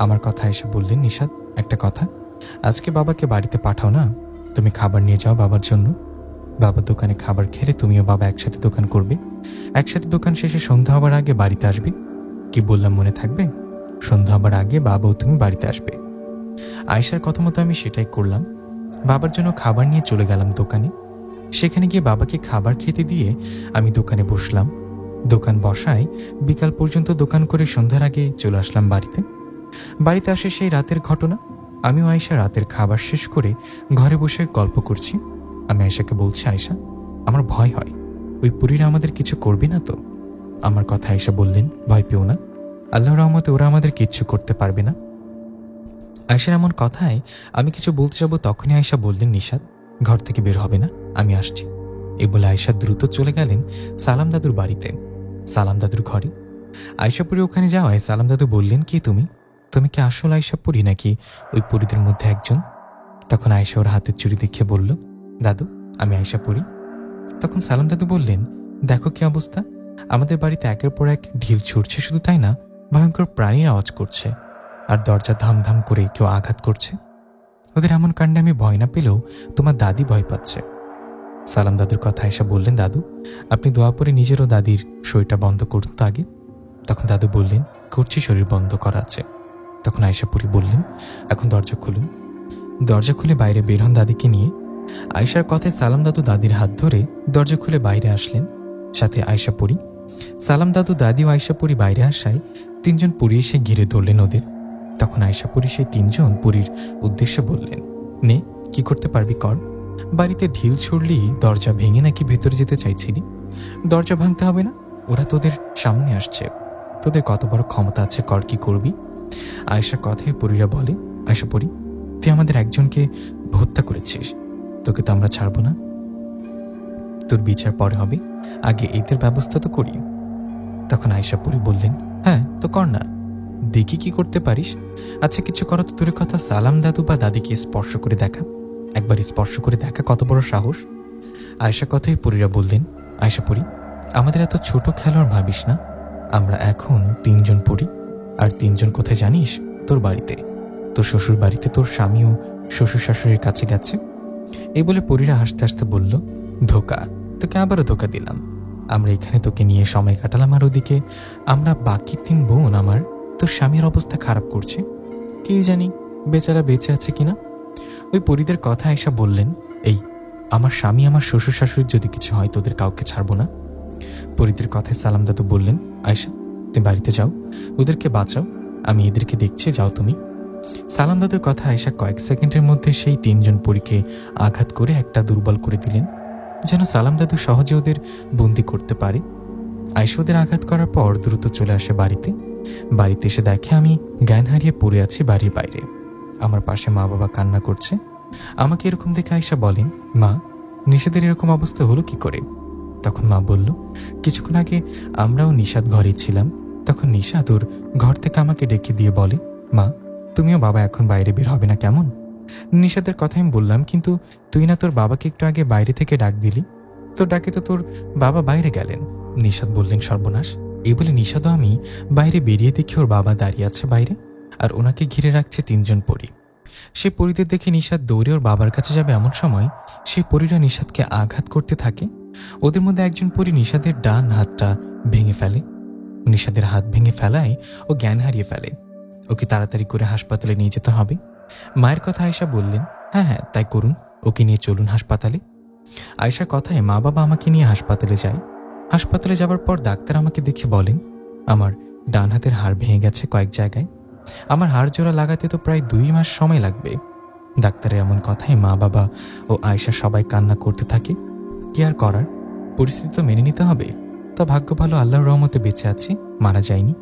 আমার কথা আয়েশা বললেন, নিশাত একটা কথা, আজকে বাবাকে বাড়িতে পাঠাও না, তুমি খাবার নিয়ে যাও বাবার জন্য। বাবার দোকানে খাবার খেলে তুমিও বাবা একসাথে দোকান করবে, একসাথে দোকান শেষে সন্ধ্যা হবার আগে বাড়িতে আসবে। কি বললাম মনে থাকবে? সন্ধ্যা হবার আগে বাবাও তুমি বাড়িতে আসবে। আয়েশার কথা মতো আমি সেটাই করলাম। বাবার জন্য খাবার নিয়ে চলে গেলাম দোকানে। সেখানে গিয়ে বাবাকে খাবার খেতে দিয়ে আমি দোকানে বসলাম। দোকান বসায় বিকাল পর্যন্ত দোকান করে সন্ধ্যার আগে চলে আসলাম বাড়িতে। বাড়িতে আসে সেই রাতের ঘটনা। আমিও আয়েশা রাতের খাবার শেষ করে ঘরে বসে গল্প করছি। আমি আয়েশাকে বলছি, আয়েশা আমার ভয় হয়, ওই পরীরা আমাদের কিছু করবে না তো? আমার কথা আয়েশা বললেন, ভয় পেও না, আল্লাহর রহমতে ওরা আমাদের কিচ্ছু করতে পারবে না। আয়েশার এমন কথায় আমি কিছু বলতে যাব, তখনই আয়েশা বললেন, নিশাত ঘর থেকে বের হবে না, আমি আসছি। এই বলে আয়েশা দ্রুত চলে গেলেন সালাম দাদুর বাড়িতে, সালাম দাদুর ঘরে। আয়েশা পরী ওখানে যাওয়ায় সালাম দাদু বললেন, কি তুমি তুমি কি আসল আয়েশা পরী নাকি ওই পরীদের মধ্যে একজন? তখন আয়েশা ওর হাতের চুড়ি দেখে বলল, দাদু আমি আয়েশা পরী। তখন সালাম দাদু বললেন, দেখো কি অবস্থা, আমাদের বাড়িতে একের পর এক ঢিল ছুটছে, শুধু তাই না, ভয়ঙ্কর প্রাণীর আওয়াজ করছে, আর দরজা ধামধাম করে কেউ আঘাত করছে। ওদের এমন কাণ্ডে আমি ভয় না পেলেও তোমার দাদি ভয় পাচ্ছে। সালাম দাদুর কথা আয়েশা বললেন, দাদু আপনি দোয়া পরে নিজেরও দাদির শরীরটা বন্ধ করুন তো আগে। তখন দাদু বললেন, করছি, শরীর বন্ধ করা আছে। তখন আয়েশা পরী বললেন, এখন দরজা খুলুন। দরজা খুলে বাইরে বের হন দাদিকে নিয়ে। আয়েশার কথায় সালাম দাদু দাদির হাত ধরে দরজা খুলে বাইরে আসলেন, সাথে আয়েশা পরী। সালাম দাদু দাদি ও আয়েশা পরী বাইরে আসায় 3 জন পরী এসে ঘিরে ধরলেন ওদের। তখন আয়েশা পরী সেই 3 জন পরীর উদ্দেশ্যে বললেন, নে কি করতে পারবি কর, বাড়িতে ঢিল ছুড়লি দরজা ভেঙে নাকি ভেতরে যেতে চাইছিলি, দরজা ভাঙতে হবে না, ওরা তোদের সামনে আসছে, তোদের কত বড় ক্ষমতা আছে, কর কি করবি। আয়েশার কথায় পরীরা বলে, আয়েশা পরী তুই আমাদের একজনকে হত্যা করেছিস, তোকে তো আমরা ছাড়বো না, তোর বিচার পরে হবে, আগে এদের ব্যবস্থা তো করি। তখন আয়েশা পরী বললেন, হ্যাঁ তো কর না, দেখি কি করতে পারিস। আচ্ছা কিছু করো তো দূরের কথা, সালাম দাদু বা দাদিকে স্পর্শ করে দেখা, একবার স্পর্শ করে দেখা কত বড় সাহস। আয়শা কথাই পরীরা বললেন, আয়শা পরী, আমাদের এত ছোট খেলোয়াড় ভাবিস না, আমরা এখন 3 জন পড়ি। আর 3 জন কোথায় জানিস? তোর বাড়িতে, তোর শ্বশুর বাড়িতে তোর স্বামীও শ্বশুর শাশুড়ির কাছে গেছে। এই বলে পরীরা হাসতে হাসতে বলল, ধোকা, তোকে আবারও ধোকা দিলাম। আমরা এখানে তোকে নিয়ে সময় কাটালাম, আর ওদিকে আমরা বাকি 3 বোন আমার তোর স্বামীর অবস্থা খারাপ করছে, কে জানি বেচারা বেঁচে আছে কিনা। ওই পরীদের কথা আয়শা বললেন, এই আমার স্বামী আমার শ্বশুর শাশুড়ির যদি কিছু হয় তোদের কাউকে ছাড়বো না। পরীদের কথায় সালাম দাদু বললেন, আয়শা তুমি বাড়িতে যাও, ওদেরকে বাঁচাও, আমি এদেরকে দেখছি, যাও তুমি। সালাম দাদুর কথা আয়শা কয়েক সেকেন্ডের মধ্যে সেই 3 জন পরীকে আঘাত করে একটা দুর্বল করে দিলেন, যেন সালাম দাদু সহজে ওদের বন্দি করতে পারে। আয়শা ওদের আঘাত করার পর দ্রুত চলে আসে বাড়িতে। বাড়িতে এসে দেখে আমি জ্ঞান হারিয়ে পড়ে আছি বাড়ির বাইরে। আমার পাশে মা বাবা কান্না করছে। আমাকে এরকম দেখে আয়শা বলেন, মা নিশাদের এরকম অবস্থা হলো কি করে? তখন মা বলল, কিছুক্ষণ আগে আমরাও নিশাদ ঘরে ছিলাম, তখন নিশাদ ওর ঘর থেকে আমাকে ডেকে দিয়ে বলে, মা তুমিও বাবা এখন বাইরে বের হবে না কেমন? নিশাদের কথা আমি বললাম, কিন্তু তুই না তোর বাবাকে একটু আগে বাইরে থেকে ডাক দিলি, তোর ডাকে তো তোর বাবা বাইরে গেলেন। নিশাদ বললেন, সর্বনাশ। এই বলে নিশাদও আমি বাইরে বেরিয়ে দেখি ওর বাবা দাঁড়িয়ে আছে বাইরে, আর ওনাকে ঘিরে রাখছে 3 জন পরী। সে পরীদের দেখে নিশাদ দৌড়ে ওর বাবার কাছে যাবে, এমন সময় সে পরীরা নিশাদকে আঘাত করতে থাকে। ওদের মধ্যে একজন পরী নিশাদের ডান হাতটা ভেঙে ফেলে। নিশাদের হাত ভেঙে ফেলায় ও জ্ঞান হারিয়ে ফেলে। ওকে তাড়াতাড়ি করে হাসপাতালে নিয়ে যেতে হবে। মায়ের কথা আয়শা বললেন, হ্যাঁ হ্যাঁ তাই করুন, ওকে নিয়ে চলুন হাসপাতালে। আয়শার কথায় মা বাবা আমাকে নিয়ে হাসপাতালে যায়। হাসপাতালে যাবার পর ডাক্তার আমাকে দেখে বলেন, আমার ডান হাতের হাড় ভেঙে গেছে কয়েক জায়গায়, আমার হাড় জোড়া লাগাতে তো প্রায় 2 মাস সময় লাগবে। ডাক্তারের এমন কথায় মা বাবা ও আয়শা সবাই কান্না করতে থাকে। কি আর করার, পরিস্থিতি তো মেনে নিতে হবে। তা ভাগ্য ভালো, আল্লাহর রহমতে বেঁচে আছি, মারা যায়নি।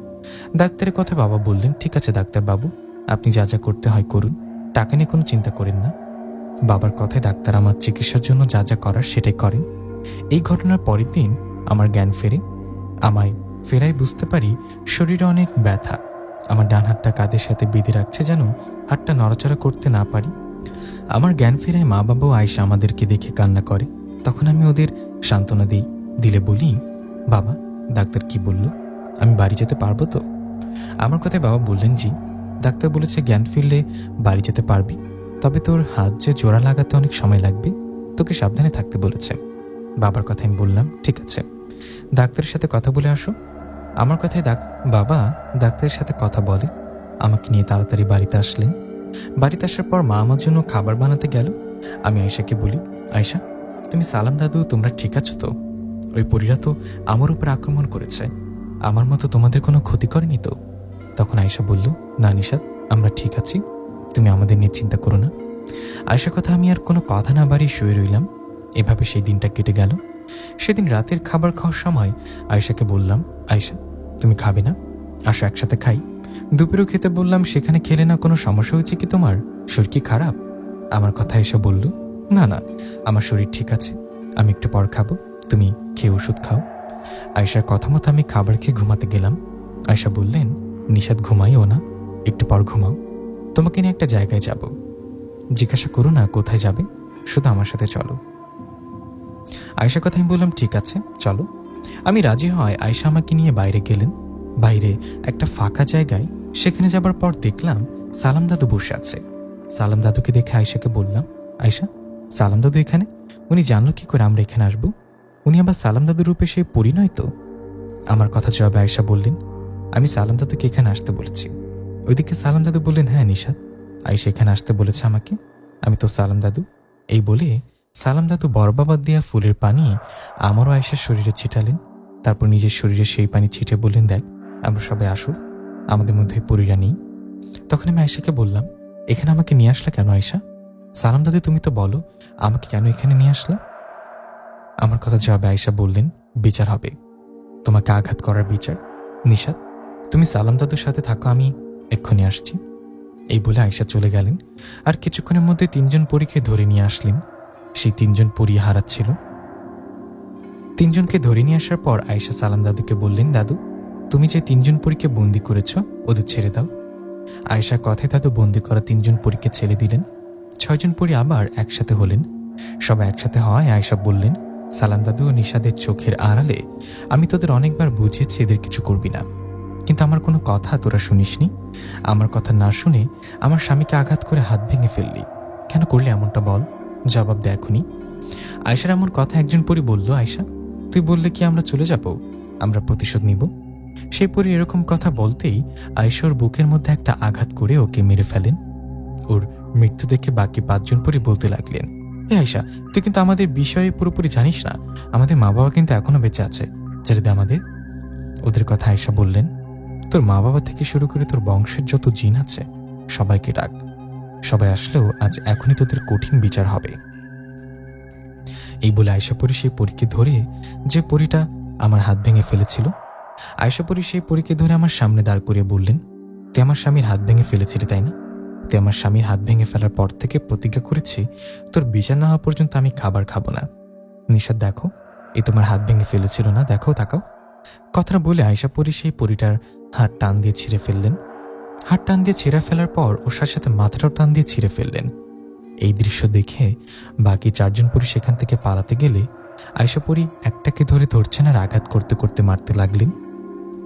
ডাক্তারের কথা বাবা বললেন, ঠিক আছে ডাক্তার বাবু, আপনি যা যা করতে হয় করুন, টাকা নিয়ে কোনো চিন্তা করেন না। বাবার কথায় ডাক্তার আমার চিকিৎসার জন্য যা যা করার সেটাই করেন। এই ঘটনার পরের দিন আমার জ্ঞান ফেরে। আমায় ফেরায় বুঝতে পারি শরীরে অনেক ব্যথা। আমার ডান হাতটা কাঁধের সাথে বেঁধে রাখছে, যেন হাতটা নড়াচড়া করতে না পারি। আমার জ্ঞান ফেরায় মা বাবা ও আয়শা আমাদেরকে দেখে কান্না করে। তখন আমি ওদের সান্ত্বনা দিলে বলি, বাবা ডাক্তার কি বলল, আমি বাড়ি যেতে পারবো তো? আমার কথায় বাবা বললেন, জি, ডাক্তার বলেছে জ্ঞান ফিরলে বাড়ি যেতে পারবি, তবে তোর হাত যে জোড়া লাগাতে অনেক সময় লাগবে, তোকে সাবধানে থাকতে বলেছে। বাবার কথা আমি বললাম, ঠিক আছে, ডাক্তারের সাথে কথা বলে আসো। আমার কথায় বাবা ডাক্তারের সাথে কথা বলে আমাকে নিয়ে তাড়াতাড়ি বাড়িতে আসলেন। বাড়িতে আসার পর মা আমার জন্য খাবার বানাতে গেল। আমি আয়শাকে বলি, আয়শা তুমি সালাম দাদু তোমরা ঠিক আছো তো? ওই পরীরা তো আমার উপর আক্রমণ করেছে, আমার মতো তোমাদের কোনো ক্ষতি করেনি তো? তখন আয়শা বলল, না নিশাদ, আমরা ঠিক আছি, তুমি আমাদের নিয়ে চিন্তা করো না। আয়শার কথা আমি আর কোনো কথা না বাড়িয়ে শুয়ে রইলাম। এভাবে সেই দিনটা কেটে গেল। সেদিন রাতের খাবার খাওয়ার সময় আয়শাকে বললাম, আয়শা তুমি খাবে না, আসো একসাথে খাই। দুপুরেও খেতে বললাম, সেখানে খেলে না কোনো সমস্যা হয়েছে কি তোমার? শরীর কি খারাপ? আমার কথা আয়শা বলল, না না আমার শরীর ঠিক আছে, আমি একটু পর খাবো, তুমি খেয়ে ওষুধ খাও। আয়শার কথা মতো আমি খাবার খেয়ে ঘুমাতে গেলাম। আয়শা বললেন, নিশাদ ঘুমাইও না, একটু পর ঘুমাও, তোমাকে নিয়ে একটা জায়গায় যাব। জিজ্ঞাসা করো না কোথায় যাবে, শুধু আমার সাথে চলো। আয়শার কথা আমি বললাম, ঠিক আছে চলো। আমি রাজি হয় আয়শা আমাকে নিয়ে বাইরে গেলেন। বাইরে একটা ফাঁকা জায়গায়, সেখানে যাবার পর দেখলাম সালাম দাদু বসে আছে। সালাম দাদুকে দেখে আয়শাকে বললাম, আয়শা সালাম দাদু এখানে, উনি জানলো কি করে আমরা এখানে আসবো? উনি আবার সালাম দাদুর রূপে সে পরি নয় তো? আমার কথা জবাবে আয়শা বললেন, আমি সালাম দাদুকে এখানে আসতে বলেছি। ওইদিকে সালাম দাদু বললেন, হ্যাঁ নিশাদ, আয়শা এখানে আসতে বলেছে আমাকে, আমি তো সালাম দাদু। এই বলে সালাম দাদু বরবাবাদ দেয়া ফুলের পানি আমারও আয়শার শরীরে ছিটালেন। তারপর নিজের শরীরে সেই পানি ছিটে বললেন, দেখ আমরা সবাই আসুন, আমাদের মধ্যে পরীরা নেই। তখন আমি আয়শাকে বললাম, এখানে আমাকে নিয়ে আসলে কেন আয়শা? সালাম দাদু তুমি তো বলো আমাকে কেন এখানে নিয়ে আসলে? আমার কথা জবাবে আয়শা বললেন, বিচার হবে, তোমাকে আঘাত করার বিচার। নিশাদ তুমি সালাম দাদুর সাথে থাকো, আমি এক্ষুনি আসছি। এই বলে আয়শা চলে গেলেন। আর কিছুক্ষণের মধ্যে 3 জন পরীকে ধরে নিয়ে আসলেন। সেই 3 জন পরী হারাচ্ছিল। 3 জনকে ধরে নিয়ে আসার পর আয়শা সালাম দাদুকে বললেন, দাদু তুমি যে 3জন পরীকে বন্দি করেছ ওদের ছেড়ে দাও। আয়েশার কথায় দাদু বন্দি করা 3জন পরীকে ছেড়ে দিলেন। 6জন পরী আবার একসাথে হলেন। সবাই একসাথে হওয়ায় আয়েশা বললেন, সালাম দাদু ও নিশাদের চোখের আড়ালে আমি তোদের অনেকবার বুঝিয়েছি এদের কিছু করবি না, কিন্তু আমার কোনো কথা তোরা শুনিসনি। আমার কথা না শুনে আমার স্বামীকে আঘাত করে হাত ভেঙে ফেললি, কেন করলি এমনটা বল, জবাব দে এখনই। আয়েশার এমন কথা একজন পরী বলল, আয়েশা তুই বললে কি আমরা চলে যাব, আমরা প্রতিশোধ নিব? সেই পরী এরকম কথা বলতেই আয়েশার বুকের মধ্যে একটা আঘাত করে ওকে মেরে ফেলেন। ওর মৃত্যু দেখে বাকি 5জন পরী বলতে লাগলেন, এ আয়েশা তুই কিন্তু আমাদের বিষয়ে পুরোপুরি জানিস না, আমাদের মা বাবা কিন্তু এখনো বেঁচে আছে, ছেড়ে দে আমাদের। ওদের কথা আয়েশা বললেন, তোর মা বাবা থেকে শুরু করে তোর বংশের যত জিন আছে সবাইকে ডাক, সবাই আসলেও আজ এখনই তোদের কঠিন বিচার হবে। এই বলে আয়েশা পরী সেই পরীকে ধরে, যে পরীটা আমার হাত ভেঙে ফেলেছিল, আয়েশা পরী সেই পরীকে ধরে আমার সামনে দাঁড় করিয়ে বললেন, তুই আমার স্বামীর হাত ভেঙে ফেলেছিলি তাই না? তুই আমার স্বামীর হাত ভেঙে ফেলার পর থেকে প্রতিজ্ঞা করেছি তোর বিচার না হওয়া পর্যন্ত আমি খাবার খাবো না। নিশাদ দেখো, এ তোমার হাত ভেঙে ফেলেছিল না, দেখো তাকাও। কথাটা বলে আয়েশা পরী সেই পরীটার হাত টান দিয়ে ছিঁড়ে ফেললেন। হাত টান দিয়ে ছিঁড়ে ফেলার পর ওর সাথে মাথাটাও টান দিয়ে ছিঁড়ে ফেললেন। এই দৃশ্য দেখে বাকি 4জন পরী সেখান থেকে পালাতে গেলে আয়েশা পরী একটাকে ধরে ধরছেন আর আঘাত করতে করতে মারতে লাগলেন।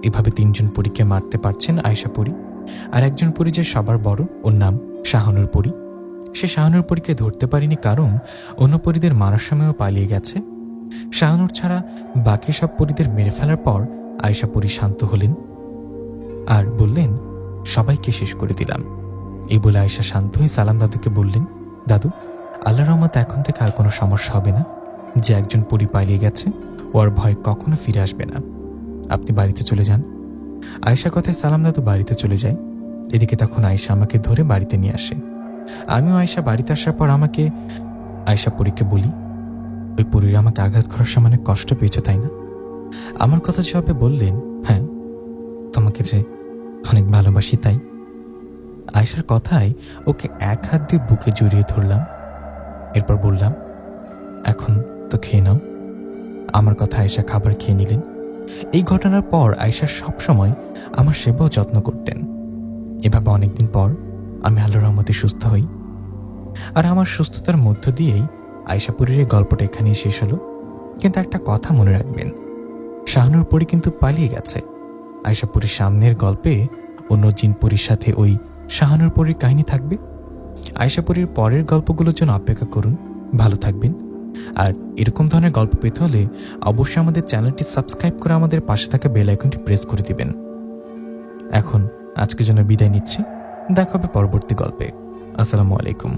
এভাবে 3জন পরীকে মারতে পারছেন আয়েশা পরী। আর একজন পরী যে সবার বড়, ওর নাম শাহানুর পরী। সে শাহানুর পরীকে ধরতে পারেনি কারণ অন্য পরীদের মারার সময়ও পালিয়ে গেছে। শাহানুর ছাড়া বাকি সব পরীদের মেরে ফেলার পর আয়েশা পরী শান্ত হলেন আর বললেন, সবাইকে শেষ করে দিলাম। এই বলে আয়েশা শান্ত হয়ে সালাম দাদুকে বললেন, দাদু আল্লাহর রহমতে এখন থেকে আর কোনো সমস্যা হবে না, যে একজন পরী পালিয়ে গেছে ও আর ভয় কখনো ফিরে আসবে না, আপনি বাড়িতে চলে যান। আয়েশা কথায় সালাম দাদু বাড়িতে চলে যায়। এদিকে তখন আয়েশা আমাকে ধরে বাড়িতে নিয়ে আসে। আমিও আয়েশা বাড়িতে আসার পর আয়েশা পরীকে বলি, ওই পরীরা আমাকে আঘাত করার সময় অনেক কষ্ট পেয়েছে তাই না? আমার কথা জবাবে বললেন, হ্যাঁ তোমাকে যে অনেক ভালোবাসি তাই। আয়েশার কথায় ওকে এক হাত দিয়ে বুকে জড়িয়ে ধরলাম। এরপর বললাম, এখন তো খেয়ে নাও। আমার কথা আয়েশা খাবার খেয়ে নিলেন। এই ঘটনার পর আয়েশা সবসময় আমার সেবা ও যত্ন করতেন। এভাবে অনেকদিন পর আমি আল্লাহর রহমতে সুস্থ হই। আর আমার সুস্থতার মধ্য দিয়েই আয়েশা পরীর গল্পটা এখানেই শেষ হলো। কিন্তু একটা কথা মনে রাখবেন, শাহানুর পরী কিন্তু পালিয়ে গেছে। আয়েশা পরীর সামনের গল্পে অন্য জিন পরীর সাথে ওই শাহানুর পরীর কাহিনী থাকবে। আয়েশা পরীর পরের গল্পগুলোর জন্য অপেক্ষা করুন। ভালো থাকবেন। আর এরকম ধরনের গল্প পেতে হলে অবশ্যই আমাদের চ্যানেলটি সাবস্ক্রাইব করে আমাদের পাশে থাকা বেল আইকনটি প্রেস করে দিবেন। এখন আজকের জন্য বিদায় নিচ্ছি, দেখা হবে পরবর্তী গল্পে। আসসালামু আলাইকুম।